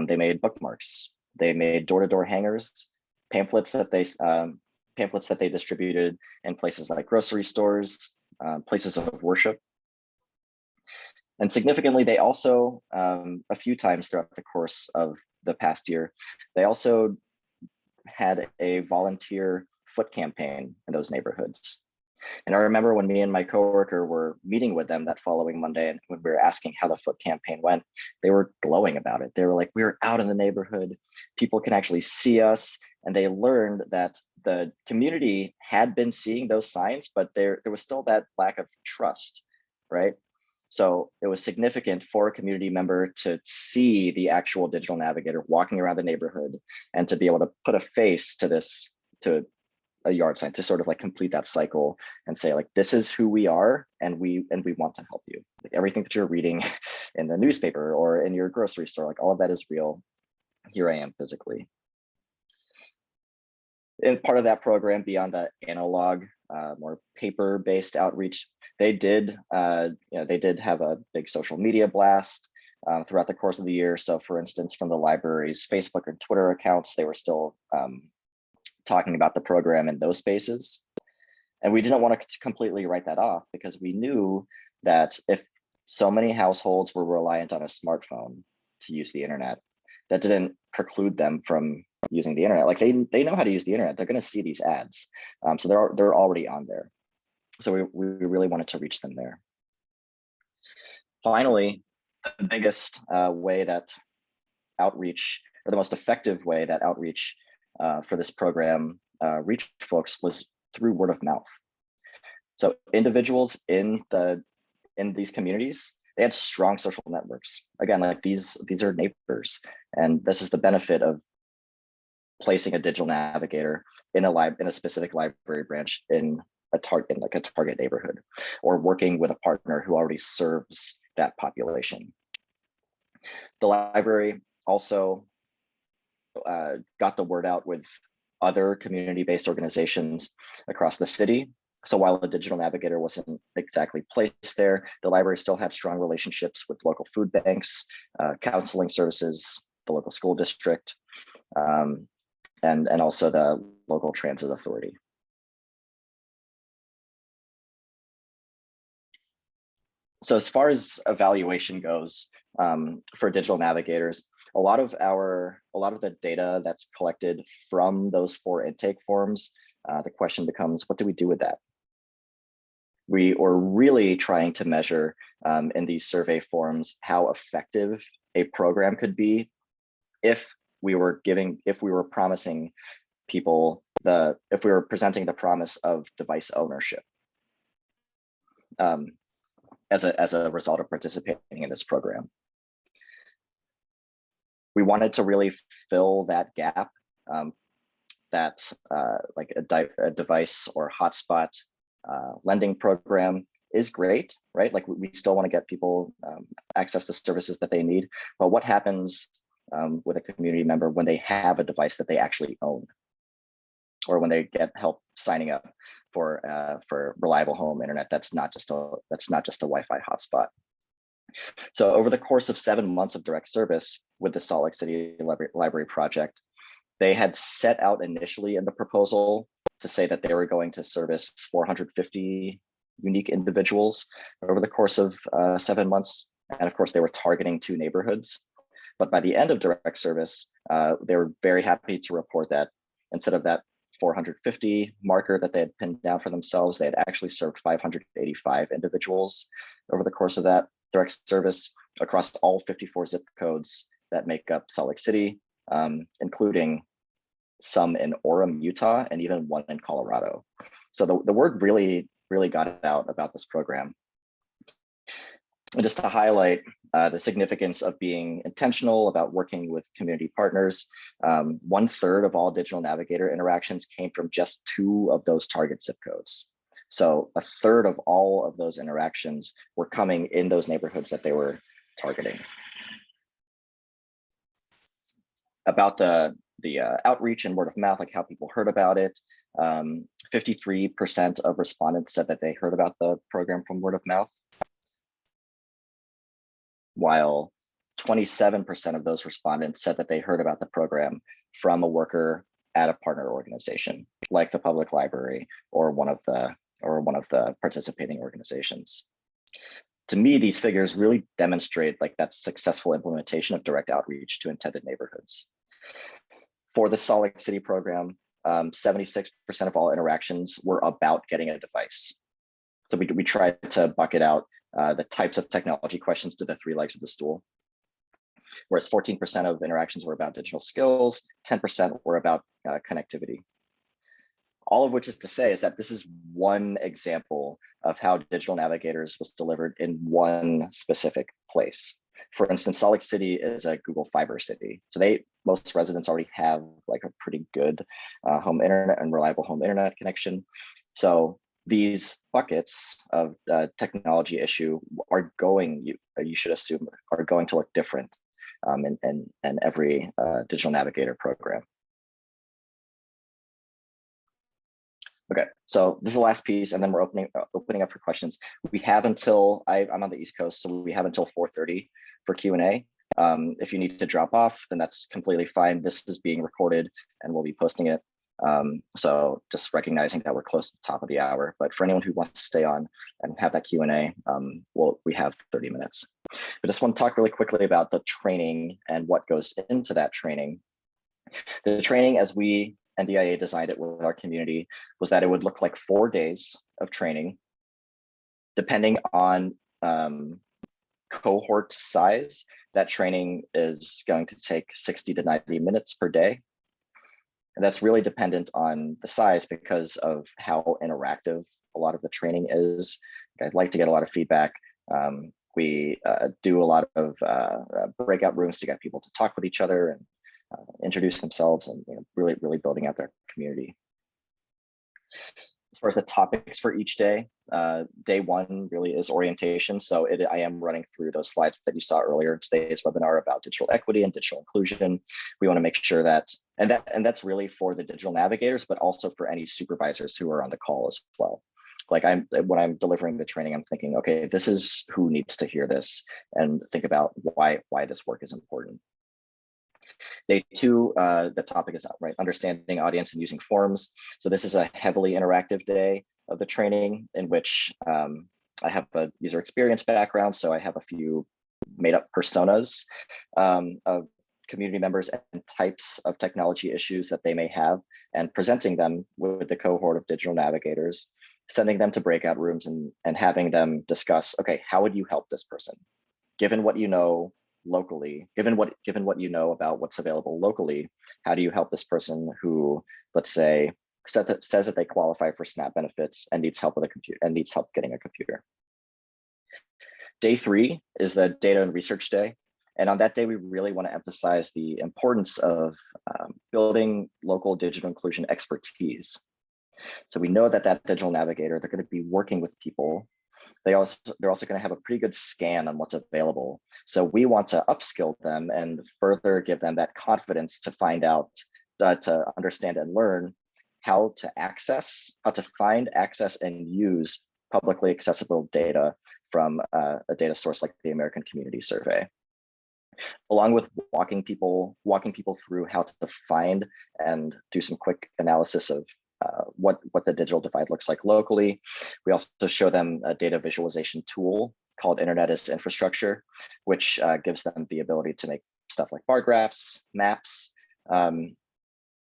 They made bookmarks. They made door-to-door hangers, pamphlets that they distributed in places like grocery stores, places of worship. And significantly, they also, a few times throughout the course of the past year, they also had a volunteer foot campaign in those neighborhoods. And I remember when me and my coworker were meeting with them that following Monday, and when we were asking how the foot campaign went, they were glowing about it. They were like, we were out in the neighborhood, people can actually see us. And they learned that the community had been seeing those signs, but there was still that lack of trust, right? So it was significant for a community member to see the actual digital navigator walking around the neighborhood and to be able to put a face to this, to a yard sign, to sort of like complete that cycle and say like, this is who we are, and we want to help you. Like everything that you're reading in the newspaper or in your grocery store, like all of that is real. Here I am physically. And part of that program, beyond the analog, more paper-based outreach, they did have a big social media blast throughout the course of the year. So for instance, from the library's Facebook and Twitter accounts, they were still talking about the program in those spaces. And we didn't want to completely write that off, because we knew that if so many households were reliant on a smartphone to use the internet, that didn't preclude them from using the internet. Like they know how to use the internet. They're going to see these ads. So they're already on there. So we really wanted to reach them there. Finally, the biggest way that outreach, or the most effective way that outreach for this program reached folks, was through word of mouth. So individuals in these communities, they had strong social networks. Again, like these are neighbors, and this is the benefit of placing a digital navigator in a specific library branch in a target neighborhood, or working with a partner who already serves that population. The library also got the word out with other community-based organizations across the city. So while a digital navigator wasn't exactly placed there, the library still had strong relationships with local food banks, counseling services, the local school district, and also the local transit authority. So as far as evaluation goes, for digital navigators, a lot of the data that's collected from those 4 intake forms, the question becomes, what do we do with that? We are really trying to measure in these survey forms how effective a program could be if we were promising people if we were presenting the promise of device ownership as a result of participating in this program. We wanted to really fill that gap, that like a device or hotspot lending program is great, right? Like we still want to get people access to services that they need, but what happens with a community member when they have a device that they actually own, or when they get help signing up for reliable home internet that's not just a Wi-Fi hotspot? So over the course of 7 months of direct service with the Salt Lake City Library project, they had set out initially in the proposal to say that they were going to service 450 unique individuals over the course of 7 months. And of course, they were targeting 2 neighborhoods. But by the end of direct service, they were very happy to report that instead of that 450 marker that they had pinned down for themselves, they had actually served 585 individuals over the course of that direct service across all 54 zip codes that make up Salt Lake City, including some in Orem, Utah, and even one in Colorado. So the word really got out about this program. And just to highlight the significance of being intentional about working with community partners, 1/3 of all digital navigator interactions came from just 2 of those target zip codes. So 1/3 of all of those interactions were coming in those neighborhoods that they were targeting. About the outreach and word of mouth, like how people heard about it, 53% of respondents said that they heard about the program from word of mouth, while 27% of those respondents said that they heard about the program from a worker at a partner organization, like the public library or one of the participating organizations. To me, these figures really demonstrate like that successful implementation of direct outreach to intended neighborhoods. For the Salt Lake City program, 76% of all interactions were about getting a device. So we tried to bucket out the types of technology questions to the 3 legs of the stool. Whereas 14% of interactions were about digital skills, 10% were about connectivity. All of which is to say is that this is one example of how Digital Navigators was delivered in one specific place. For instance, Salt Lake City is a Google Fiber city. So most residents already have like a pretty good home internet and reliable home internet connection. So these buckets of technology issue are going, you should assume, are going to look different in every Digital Navigator program. Okay, so this is the last piece, and then we're opening up for questions. We have until, I'm on the East Coast, so we have until 4:30 for Q&A. If you need to drop off, then that's completely fine. This is being recorded and we'll be posting it. So just recognizing that we're close to the top of the hour, but for anyone who wants to stay on and have that Q&A, we have 30 minutes. I just want to talk really quickly about the training and what goes into that training. The training, as we NDIA designed it with our community, was that it would look like 4 days of training. Depending on cohort size, that training is going to take 60 to 90 minutes per day. And that's really dependent on the size because of how interactive a lot of the training is. I'd like to get a lot of feedback. We do a lot of breakout rooms to get people to talk with each other and introduce themselves, and really building out their community. As far as the topics for each day, day 1 really is orientation. So I am running through those slides that you saw earlier in today's webinar about digital equity and digital inclusion. We want to make sure that, and that's really for the digital navigators, but also for any supervisors who are on the call as well. Like when I'm delivering the training, I'm thinking, okay, this is who needs to hear this, and think about why this work is important. Day 2, the topic is understanding audience and using forms. So this is a heavily interactive day of the training in which I have a user experience background. So I have a few made up personas of community members and types of technology issues that they may have, and presenting them with the cohort of digital navigators, sending them to breakout rooms and having them discuss, okay, how would you help this person? Given what you know locally, given what you know about what's available locally, how do you help this person who, let's say, says that they qualify for SNAP benefits and needs help with a computer and needs help getting a computer? Day 3 is the data and research day. And on that day, we really want to emphasize the importance of building local digital inclusion expertise. So we know that digital navigator, they're going to be working with people. They're also going to have a pretty good scan on what's available. So we want to upskill them and further give them that confidence to find out, to understand and learn how to find, access, and use publicly accessible data from a data source like the American Community Survey. Along with walking people through how to find and do some quick analysis of what the digital divide looks like locally. We also show them a data visualization tool called Internet as Infrastructure, which gives them the ability to make stuff like bar graphs, maps,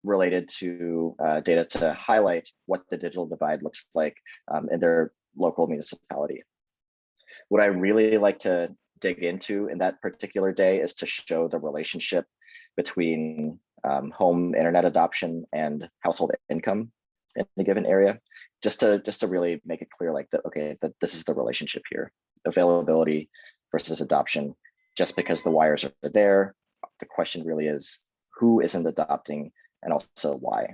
related to data to highlight what the digital divide looks like in their local municipality. What I really like to dig into in that particular day is to show the relationship between home internet adoption and household income in a given area, just to really make it clear, like that, okay, that this is the relationship here: availability versus adoption. Just because the wires are there, the question really is who isn't adopting, and also why.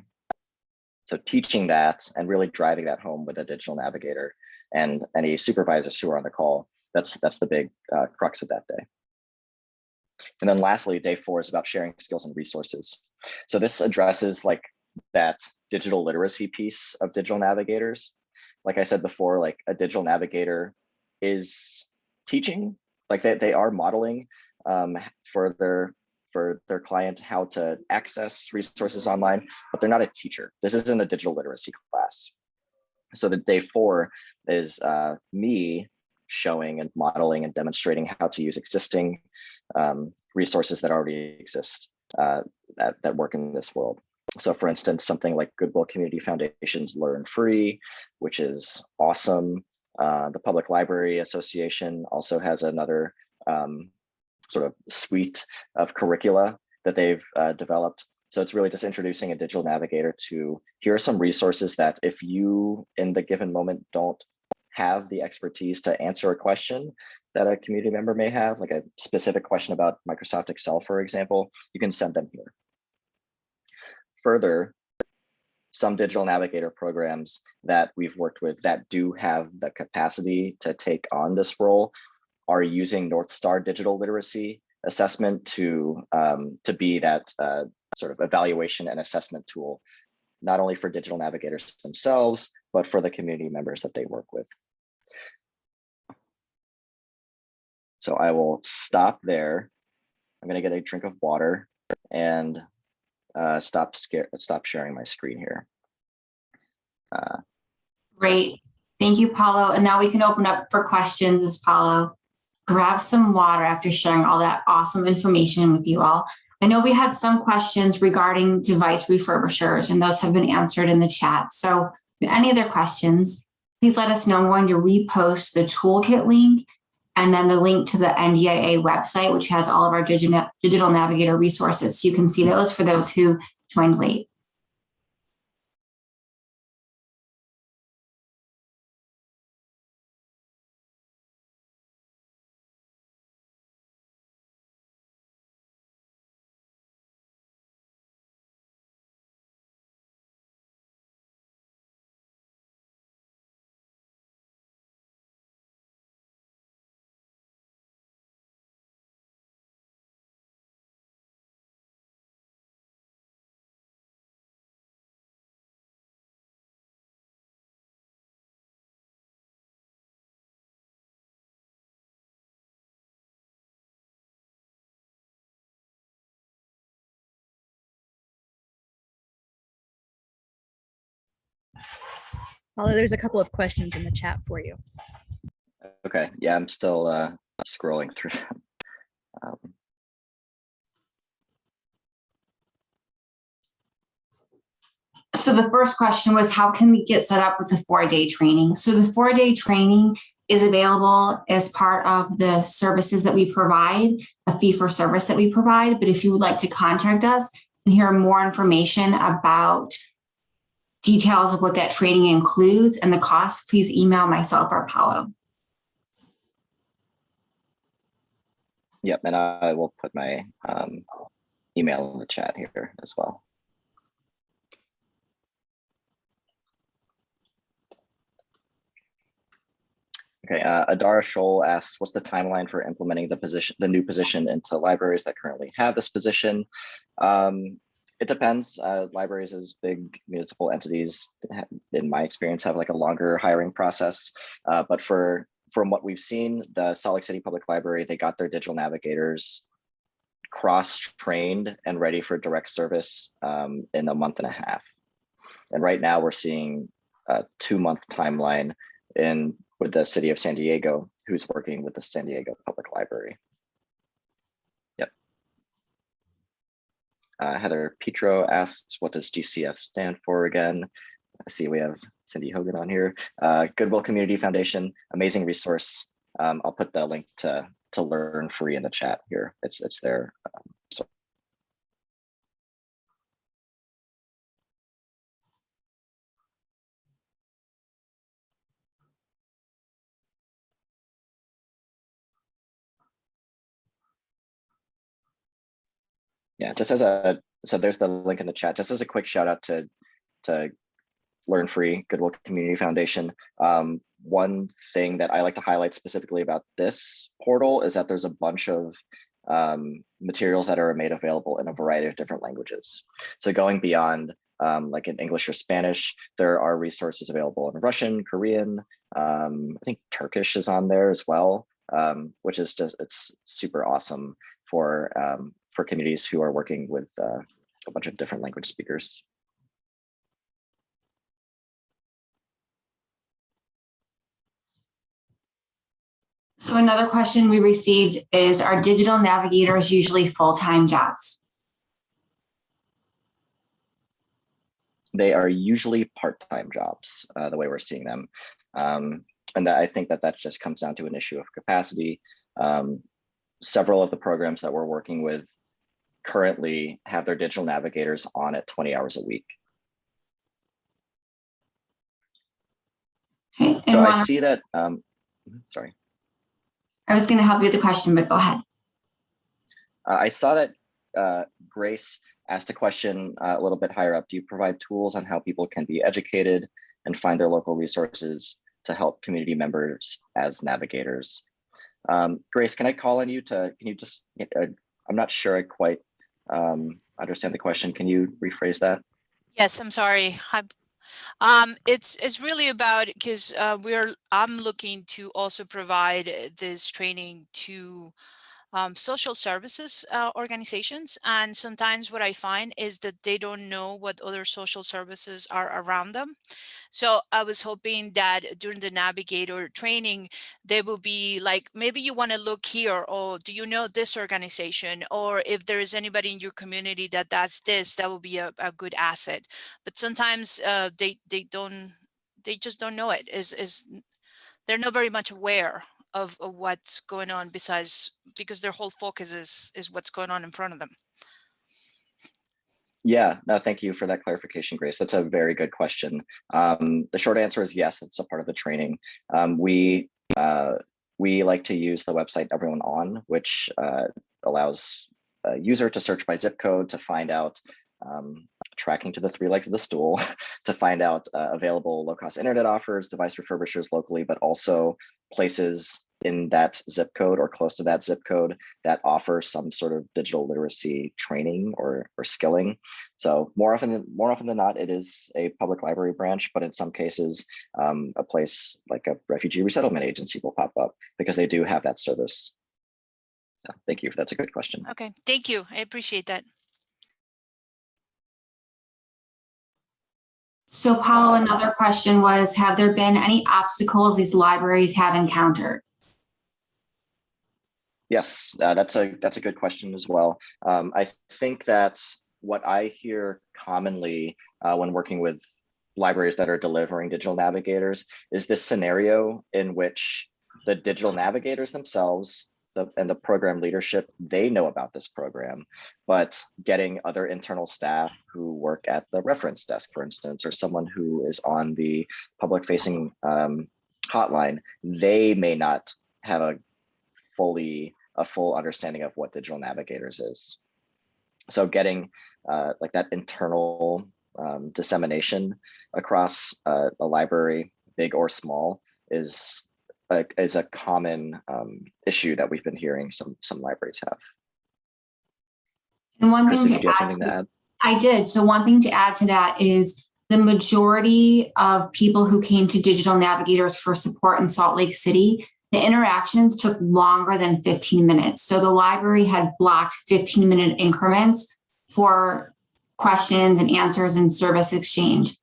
So teaching that and really driving that home with a digital navigator and any supervisors who are on the call, that's the big crux of that day. And then lastly, day 4 is about sharing skills and resources. So this addresses like that digital literacy piece of digital navigators. Like I said before, like a digital navigator is teaching, like they are modeling for their client how to access resources online, but they're not a teacher. This isn't a digital literacy class. So the day 4 is me showing and modeling and demonstrating how to use existing resources that already exist that work in this world. So for instance, something like Goodwill Community Foundation's Learn Free, which is awesome. The Public Library Association also has another sort of suite of curricula that they've developed. So it's really just introducing a digital navigator to, here are some resources that if you in the given moment don't have the expertise to answer a question that a community member may have, like a specific question about Microsoft Excel, for example, you can send them here. Further, some digital navigator programs that we've worked with that do have the capacity to take on this role are using North Star digital literacy assessment to be that sort of evaluation and assessment tool, not only for digital navigators themselves, but for the community members that they work with. So I will stop there. I'm going to get a drink of water and stop sharing my screen here. Great. Thank you, Paulo. And now we can open up for questions as Paulo grab some water after sharing all that awesome information with you all. I know we had some questions regarding device refurbishers, and those have been answered in the chat. So if any other questions, please let us know. I'm going to repost the toolkit link and then the link to the NDIA website, which has all of our digital navigator resources. So you can see those for those who joined late. Although there's a couple of questions in the chat for you. Okay, yeah, I'm still scrolling through them. So the first question was, how can we get set up with the 4-day training? So the 4-day training is available as part of the services that we provide, a fee for service that we provide. But if you would like to contact us and hear more information about details of what that training includes and the cost, please email myself or Paulo. Yep, and I will put my email in the chat here as well. Okay, Adara Scholl asks, what's the timeline for implementing the new position into libraries that currently have this position? It depends. Libraries as big municipal entities, in my experience, have like a longer hiring process. But from what we've seen, the Salt Lake City Public Library, they got their digital navigators cross-trained and ready for direct service in a month and a half. And right now we're seeing a 2-month timeline with the city of San Diego, who's working with the San Diego Public Library. Yep. Heather Petro asks, what does GCF stand for again? I see we have Cindy Hogan on here. Goodwill Community Foundation, amazing resource. I'll put the link to Learn Free in the chat here. It's there. Yeah, so there's the link in the chat. Just as a quick shout out to Learn Free, Goodwill Community Foundation. One thing that I like to highlight specifically about this portal is that there's a bunch of materials that are made available in a variety of different languages. So going beyond like in English or Spanish, there are resources available in Russian, Korean, I think Turkish is on there as well, which is it's super awesome for communities who are working with a bunch of different language speakers. So another question we received is, are digital navigators usually full-time jobs? they are usually part-time jobs, the way we're seeing them. And I think that just comes down to an issue of capacity. Several of the programs that we're working with currently have their digital navigators on at 20 hours a week. Okay. So I see that, sorry. I was going to help you with the question, but go ahead. I saw that Grace asked a question a little bit higher up. Do you provide tools on how people can be educated and find their local resources to help community members as navigators? Grace, can I call on you can you just, I'm not sure I quite understand the question. Can you rephrase that? Yes, I'm sorry. It's really about, because I'm looking to also provide this training to social services organizations, and sometimes what I find is that they don't know what other social services are around them. So I was hoping that during the navigator training, they will be like, maybe you want to look here, or do you know this organization, or if there is anybody in your community that does this, that will be a good asset. But sometimes they just don't know it. They're not very much aware of what's going on, besides because their whole focus is what's going on in front of them. Yeah, no, thank you for that clarification, Grace. That's a very good question. The short answer is yes, it's a part of the training. We like to use the website Everyone On, which allows a user to search by zip code to find out tracking to the 3 legs of the stool, to find out available low-cost internet offers, device refurbishers locally, but also places in that zip code or close to that zip code that offer some sort of digital literacy training or skilling. So more often than not, it is a public library branch, but in some cases, a place like a refugee resettlement agency will pop up because they do have that service. So thank you. That's a good question. Okay, thank you. I appreciate that. So Paulo, another question was, have there been any obstacles these libraries have encountered? Yes, that's a good question as well. I think that what I hear commonly when working with libraries that are delivering digital navigators is this scenario in which the digital navigators themselves and the program leadership, they know about this program, but getting other internal staff who work at the reference desk, for instance, or someone who is on the public facing hotline, they may not have a full understanding of what digital navigators is. So getting like that internal dissemination across a library, big or small, is a common issue that we've been hearing some libraries have. And one Kristen, thing did you have something to add? I did. So one thing to add to that is the majority of people who came to digital navigators for support in Salt Lake City, the interactions took longer than 15 minutes. So the library had blocked 15-minute increments for questions and answers and service exchange.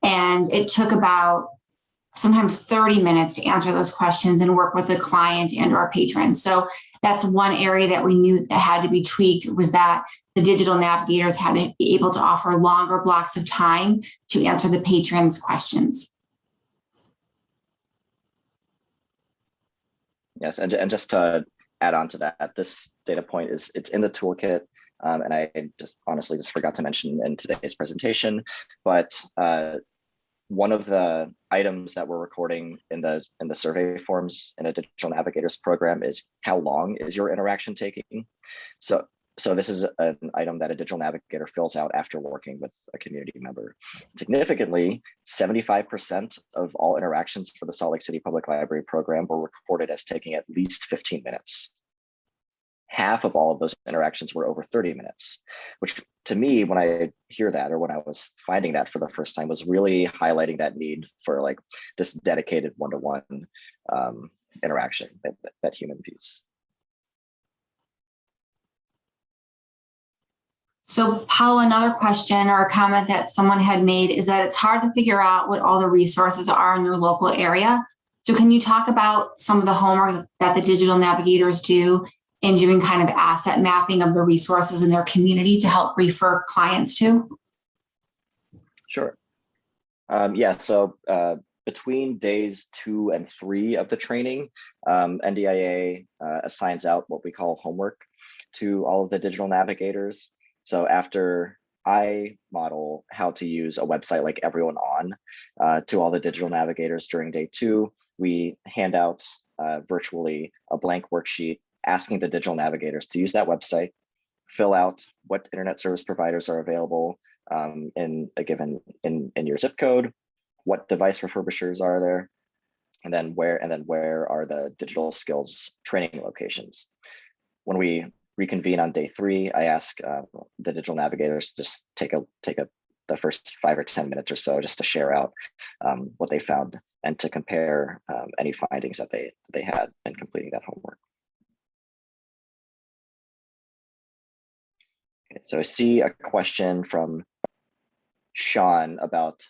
And it took about sometimes 30 minutes to answer those questions and work with the client and our patrons. So that's one area that we knew that had to be tweaked, was that the digital navigators had to be able to offer longer blocks of time to answer the patrons' questions. Yes, and just to add on to that, this data point it's in the toolkit, and I just honestly just forgot to mention in today's presentation, but one of the items that we're recording in the survey forms in a digital navigators program is how long is your interaction taking. So this is an item that a digital navigator fills out after working with a community member. Significantly, 75% of all interactions for the Salt Lake City Public Library program were recorded as taking at least 15 minutes. Half of all of those interactions were over 30 minutes, which to me, when I hear that, or when I was finding that for the first time, was really highlighting that need for like this dedicated one-to-one interaction, that human piece. So Paulo, another question or a comment that someone had made is that it's hard to figure out what all the resources are in your local area. So can you talk about some of the homework that the digital navigators do in doing kind of asset mapping of the resources in their community to help refer clients to? Sure. Yeah, so between days 2 and 3 of the training, NDIA assigns out what we call homework to all of the digital navigators. So after I model how to use a website like Everyone On to all the digital navigators during day 2, we hand out virtually a blank worksheet asking the digital navigators to use that website, fill out what internet service providers are available in a given in your zip code, what device refurbishers are there, and then where are the digital skills training locations. When we reconvene on day 3, I ask the digital navigators to just take the first 5 or 10 minutes or so just to share out what they found and to compare any findings that they had in completing that homework. Okay, so I see a question from Sean about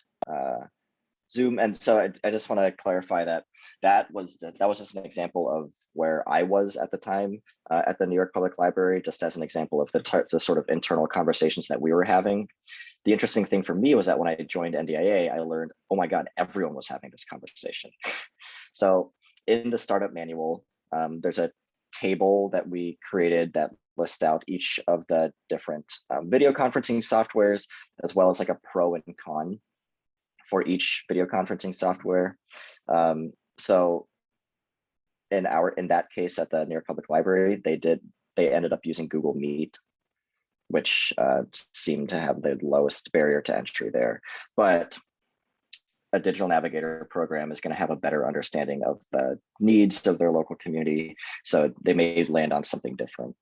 Zoom, and so I just want to clarify that was just an example of where I was at the time at the New York Public Library, just as an example of the sort of internal conversations that we were having. The interesting thing for me was that when I joined NDIA, I learned, oh my God, everyone was having this conversation. So in the startup manual, there's a table that we created that lists out each of the different video conferencing softwares, as well as like a pro and con for each video conferencing software. So in that case at the New York Public Library, they ended up using Google Meet, which seemed to have the lowest barrier to entry there. But a digital navigator program is going to have a better understanding of the needs of their local community, so they may land on something different.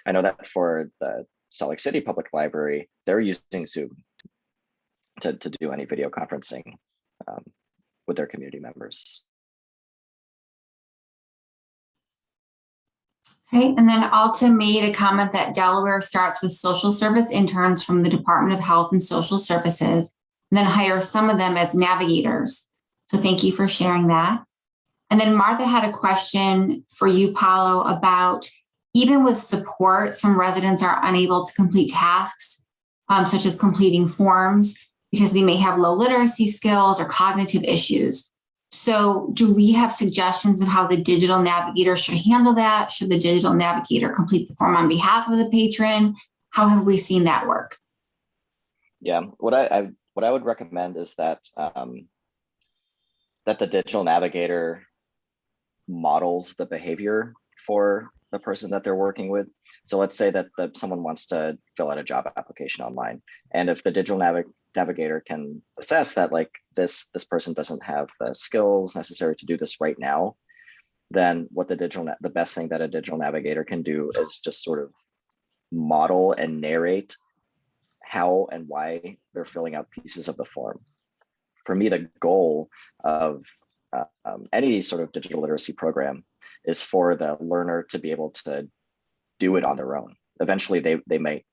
I know that for the Salt Lake City Public Library, they're using Zoom to do any video conferencing with their community members. Okay, and then Alta made a comment that Delaware starts with social service interns from the Department of Health and Social Services, and then hires some of them as navigators. So thank you for sharing that. And then Martha had a question for you, Paulo, about even with support, some residents are unable to complete tasks, such as completing forms, because they may have low literacy skills or cognitive issues. So do we have suggestions of how the digital navigator should handle that? Should the digital navigator complete the form on behalf of the patron? How have we seen that work? Yeah, what I would recommend is that that the digital navigator models the behavior for the person that they're working with. So let's say that someone wants to fill out a job application online, and if the digital navigator can assess that like this person doesn't have the skills necessary to do this right now, then what the best thing that a digital navigator can do is just sort of model and narrate how and why they're filling out pieces of the form. For me, the goal of any sort of digital literacy program is for the learner to be able to do it on their own. Eventually, they may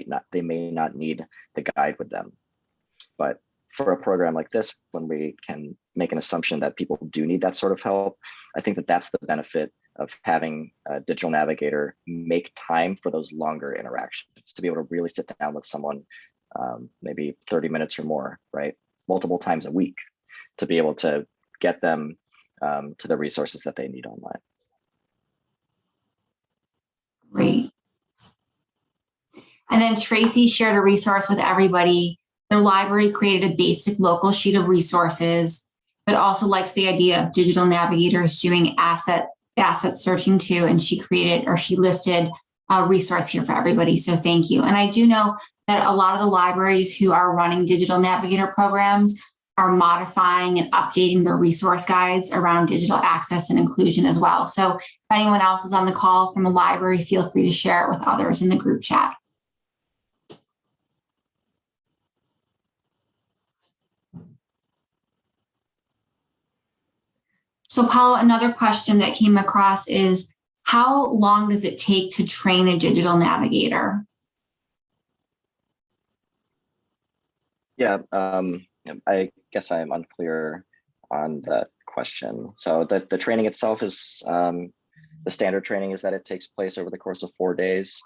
not need the guide with them. But for a program like this, when we can make an assumption that people do need that sort of help, I think that that's the benefit of having a digital navigator make time for those longer interactions, to be able to really sit down with someone, maybe 30 minutes or more, right? Multiple times a week, to be able to get them to the resources that they need online. Great. And then Tracy shared a resource with everybody. Their library created a basic local sheet of resources, but also likes the idea of digital navigators doing asset searching too. And she listed a resource here for everybody. So thank you. And I do know that a lot of the libraries who are running digital navigator programs are modifying and updating their resource guides around digital access and inclusion as well. So if anyone else is on the call from a library, feel free to share it with others in the group chat. So Paulo, another question that came across is, how long does it take to train a digital navigator? Yeah, I guess I'm unclear on that question. So the training itself is, the standard training is that it takes place over the course of 4 days,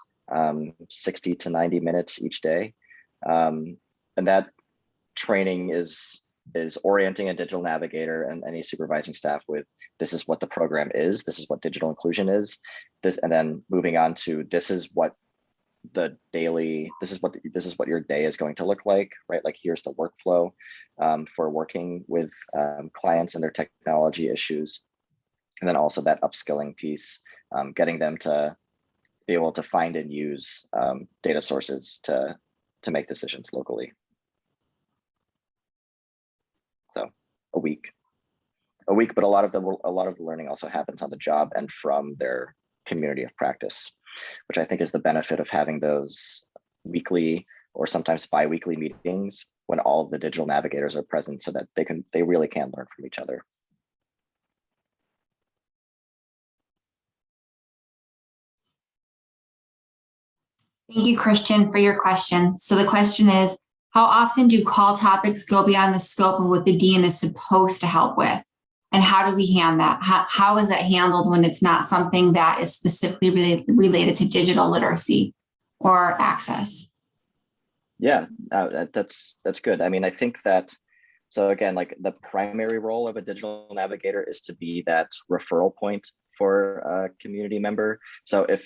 60 to 90 minutes each day. And that training is is orienting a digital navigator and any supervising staff with, this is what the program is, this is what digital inclusion is, this, and then moving on to, this is what the daily, this is what your day is going to look like, right? Like, here's the workflow for working with clients and their technology issues. And then also that upskilling piece, getting them to be able to find and use data sources to make decisions locally. So a week, but a lot of the learning also happens on the job and from their community of practice, which I think is the benefit of having those weekly or sometimes bi-weekly meetings when all of the digital navigators are present, so that they really can learn from each other. Thank you, Christian, for your question. So the question is, how often do call topics go beyond the scope of what the dean is supposed to help with? And how do we handle that? How is that handled when it's not something that is specifically related to digital literacy or access? Yeah, that's good. I mean, I think that, so again, like, the primary role of a digital navigator is to be that referral point for a community member. So if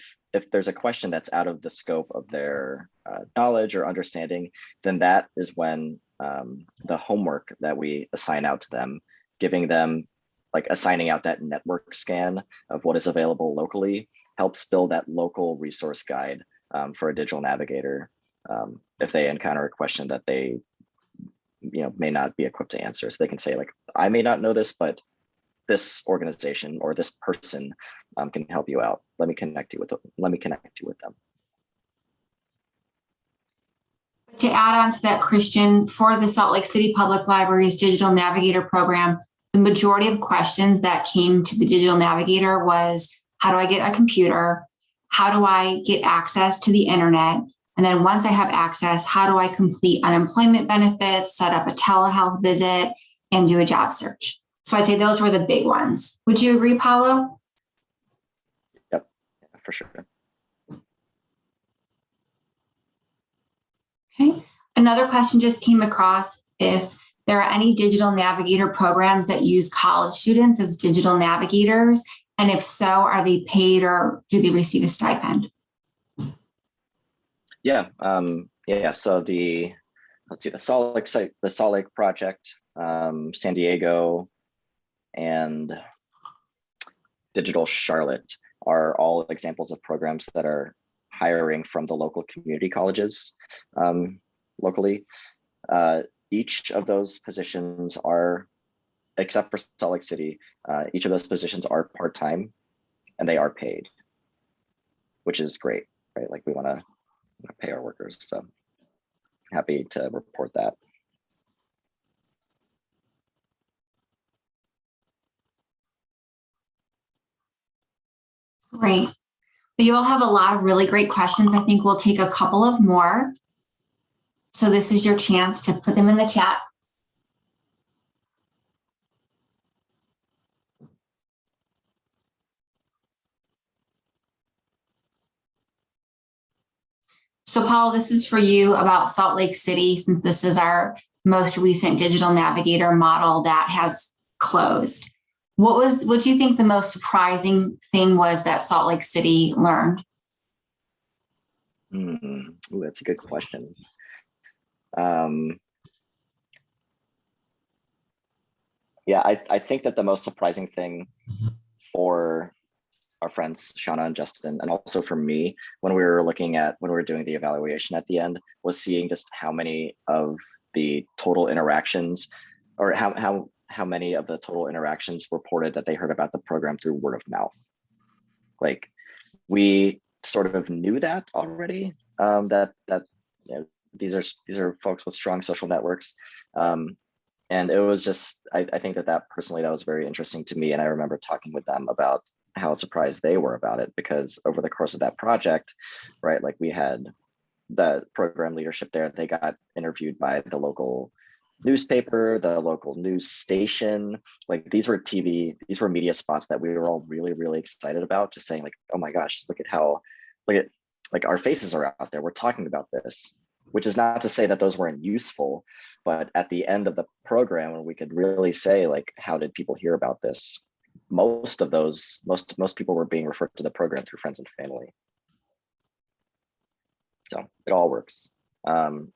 there's a question that's out of the scope of their knowledge or understanding, then that is when the homework that we assign out to them, giving them, like, assigning out that network scan of what is available locally, helps build that local resource guide for a digital navigator if they encounter a question that they may not be equipped to answer. So they can say, like, I may not know this, but this organization or this person can help you out. Let me connect you with them. To add on to that, Christian, for the Salt Lake City Public Library's Digital Navigator program, the majority of questions that came to the Digital Navigator was, how do I get a computer? How do I get access to the internet? And then once I have access, how do I complete unemployment benefits, set up a telehealth visit, and do a job search? So I'd say those were the big ones. Would you agree, Paulo? Yep, for sure. Okay. Another question just came across, if there are any digital navigator programs that use college students as digital navigators, and if so, are they paid or do they receive a stipend? Yeah, so the Salt Lake site, the Salt Lake project, San Diego, and Digital Charlotte are all examples of programs that are hiring from the local community colleges locally. Each of those positions are, except for Salt Lake City, each of those positions are part-time and they are paid, which is great, right? Like, we want to pay our workers, so happy to report that. Great. You all have a lot of really great questions. I think we'll take a couple of more. So this is your chance to put them in the chat. So Paul, this is for you about Salt Lake City, since this is our most recent digital navigator model that has closed. What do you think the most surprising thing was that Salt Lake City learned? Ooh, that's a good question. Yeah, I think that the most surprising thing for our friends Shauna and Justin, and also for me, when we were doing the evaluation at the end, was seeing just how many of the total interactions, or how many of the total interactions reported that they heard about the program through word of mouth. Like, we sort of knew that already, that these are folks with strong social networks. And it was just, I think that personally, that was very interesting to me. And I remember talking with them about how surprised they were about it, because over the course of that project, right, like, we had the program leadership there, they got interviewed by the local newspaper, the local news station. Like, these were media spots that we were all really, really excited about, just saying, like, oh my gosh, look at like, our faces are out there, we're talking about this. which is not to say that those weren't useful, but at the end of the program, when we could really say, like, how did people hear about this? Most people were being referred to the program through friends and family. So it all works.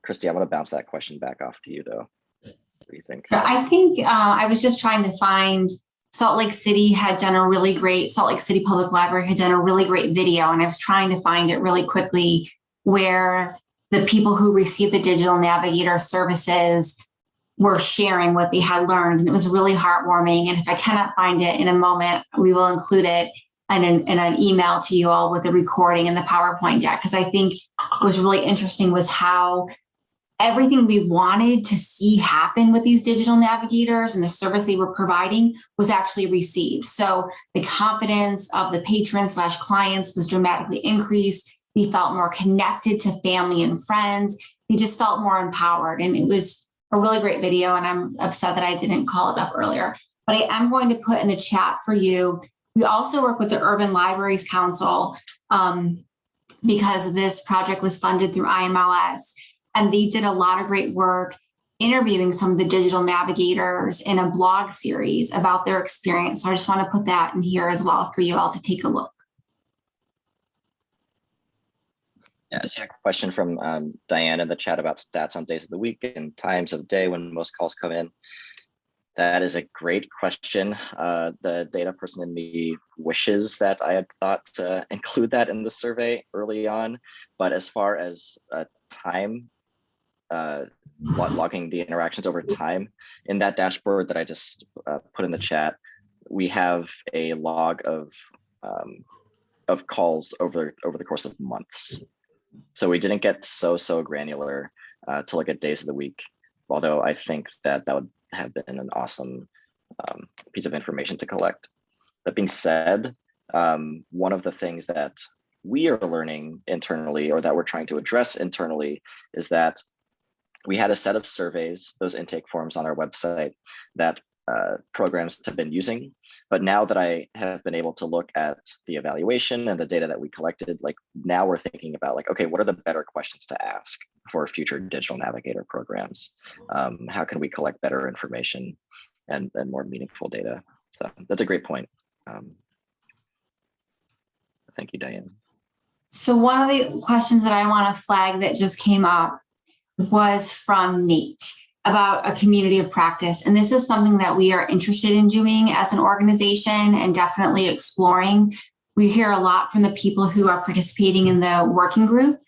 Christy, I want to bounce that question back off to you, though. What do you think? I think I was just trying to find Salt Lake City had done a really great, Salt Lake City Public Library had done a really great video, and I was trying to find it really quickly where the people who received the digital navigator services were sharing what they had learned. And it was really heartwarming. And if I cannot find it in a moment, we will include it in an email to you all with the recording and the PowerPoint deck. Because I think what was really interesting was how everything we wanted to see happen with these digital navigators and the service they were providing was actually received. So the confidence of the patrons / clients was dramatically increased. We felt more connected to family and friends. We just felt more empowered. And it was a really great video. And I'm upset that I didn't call it up earlier. But I am going to put in the chat for you. We also work with the Urban Libraries Council because this project was funded through IMLS. And they did a lot of great work interviewing some of the digital navigators in a blog series about their experience. So I just want to put that in here as well for you all to take a look. Yeah, I see a question from Diane in the chat about stats on days of the week and times of day when most calls come in. That is a great question. The data person in me wishes that I had thought to include that in the survey early on. But as far as time, logging the interactions over time, in that dashboard that I just put in the chat, we have a log of calls over the course of months. So we didn't get so granular to look at days of the week, although I think that would have been an awesome piece of information to collect. That being said, one of the things that we are learning internally, or that we're trying to address internally, is that we had a set of surveys, those intake forms on our website that programs have been using. But now that I have been able to look at the evaluation and the data that we collected, like now we're thinking about like, okay, what are the better questions to ask for future digital navigator programs? How can we collect better information and more meaningful data? So that's a great point. Thank you, Diane. So one of the questions that I want to flag that just came up was from Nate about a community of practice. And this is something that we are interested in doing as an organization and definitely exploring. We hear a lot from the people who are participating in the working group,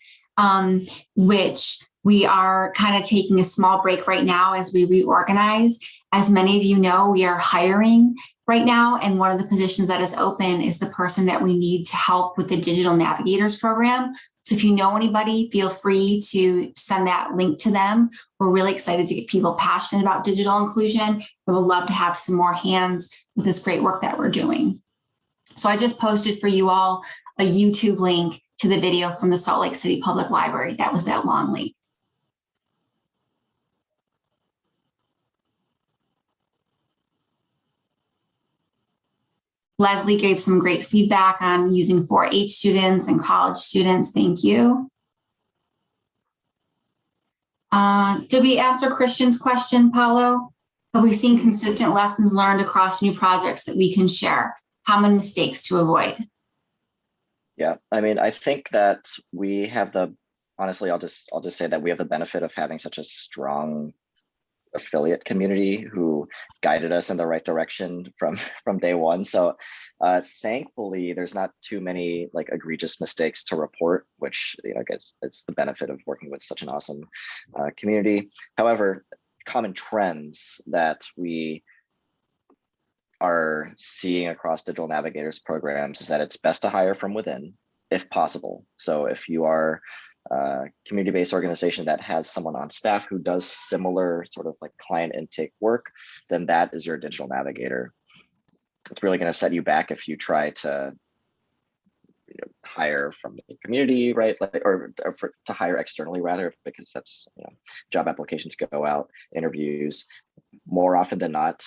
which we are kind of taking a small break right now as we reorganize. As many of you know, we are hiring right now. And one of the positions that is open is the person that we need to help with the Digital Navigators program. So if you know anybody, feel free to send that link to them. We're really excited to get people passionate about digital inclusion. We would love to have some more hands with this great work that we're doing. So I just posted for you all a YouTube link to the video from the Salt Lake City Public Library. That was that long link. Leslie gave some great feedback on using 4-H students and college students. Thank you. Did we answer Christian's question, Paulo? Have we seen consistent lessons learned across new projects that we can share? Common mistakes to avoid? Yeah, I mean, I think that we have honestly, I'll just say that we have the benefit of having such a strong affiliate community who guided us in the right direction from day one. So thankfully there's not too many like egregious mistakes to report, which, you know, I guess it's the benefit of working with such an awesome community. However, common trends that we are seeing across digital navigators programs is that it's best to hire from within if possible. So if you are community-based organization that has someone on staff who does similar sort of like client intake work, then that is your digital navigator. It's really going to set you back if you try to hire from the community, right? Or to hire externally rather, because that's, job applications go out, interviews. More often than not,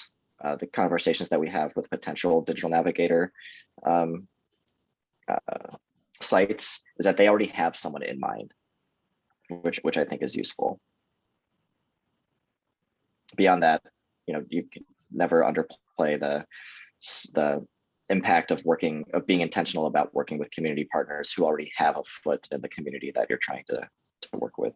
the conversations that we have with potential digital navigator sites is that they already have someone in mind. which I think is useful. Beyond that, you can never underplay the impact of being intentional about working with community partners who already have a foot in the community that you're trying to work with.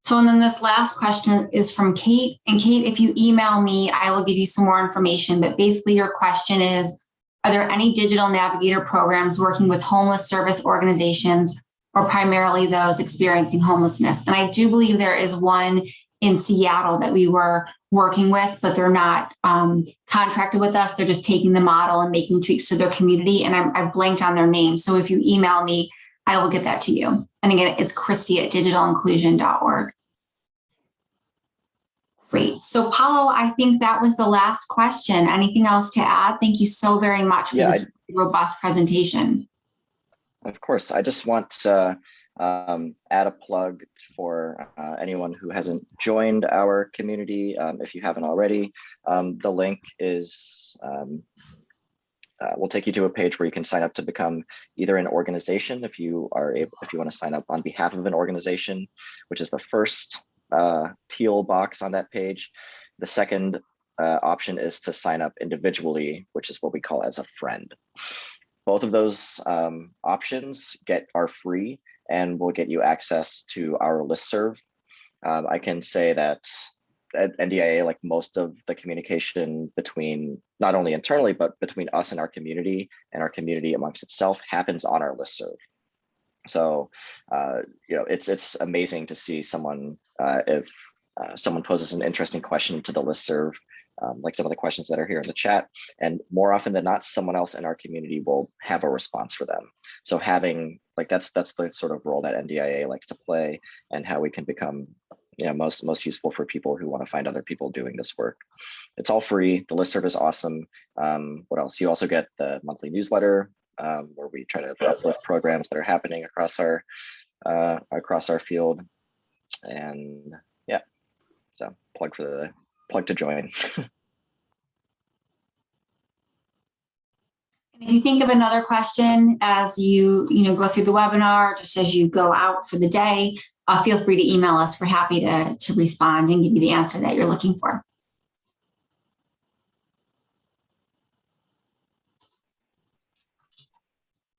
So, and then this last question is from Kate. And Kate, if you email me, I will give you some more information. But basically your question is, are there any digital navigator programs working with homeless service organizations or primarily those experiencing homelessness? And I do believe there is one in Seattle that we were working with, but they're not contracted with us. They're just taking the model and making tweaks to their community. And I've blanked on their name. So if you email me, I will get that to you. And again, it's Christy@digitalinclusion.org. Great. So Paulo, I think that was the last question. Anything else to add? Thank you so very much for this robust presentation. Of course. I just want to add a plug for anyone who hasn't joined our community. If you haven't already, the link is will take you to a page where you can sign up to become either an organization if you want to sign up on behalf of an organization, which is the first teal box on that page. The second option is to sign up individually, which is what we call as a friend. Both of those options are free and will get you access to our listserv. I can say that at NDIA, like most of the communication between not only internally, but between us and our community amongst itself happens on our listserv. So, it's amazing to see someone, if someone poses an interesting question to the listserv, like some of the questions that are here in the chat, and more often than not, someone else in our community will have a response for them. So having, that's the sort of role that NDIA likes to play, and how we can become, most useful for people who want to find other people doing this work. It's all free. The listserv is awesome. What else? You also get the monthly newsletter, where we try to uplift programs that are happening across our field, and yeah, so plug to join. If you think of another question as you go through the webinar, just as you go out for the day, feel free to email us. We're happy to respond and give you the answer that you're looking for.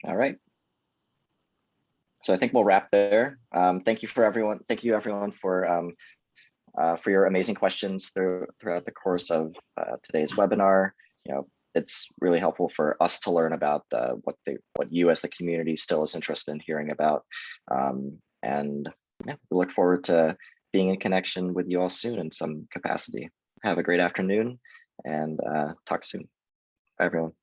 All right. So I think we'll wrap there. Thank you everyone for your amazing questions throughout the course of today's webinar. It's really helpful for us to learn about what you as the community still is interested in hearing about. And yeah, we look forward to being in connection with you all soon in some capacity. Have a great afternoon and talk soon. Bye, everyone.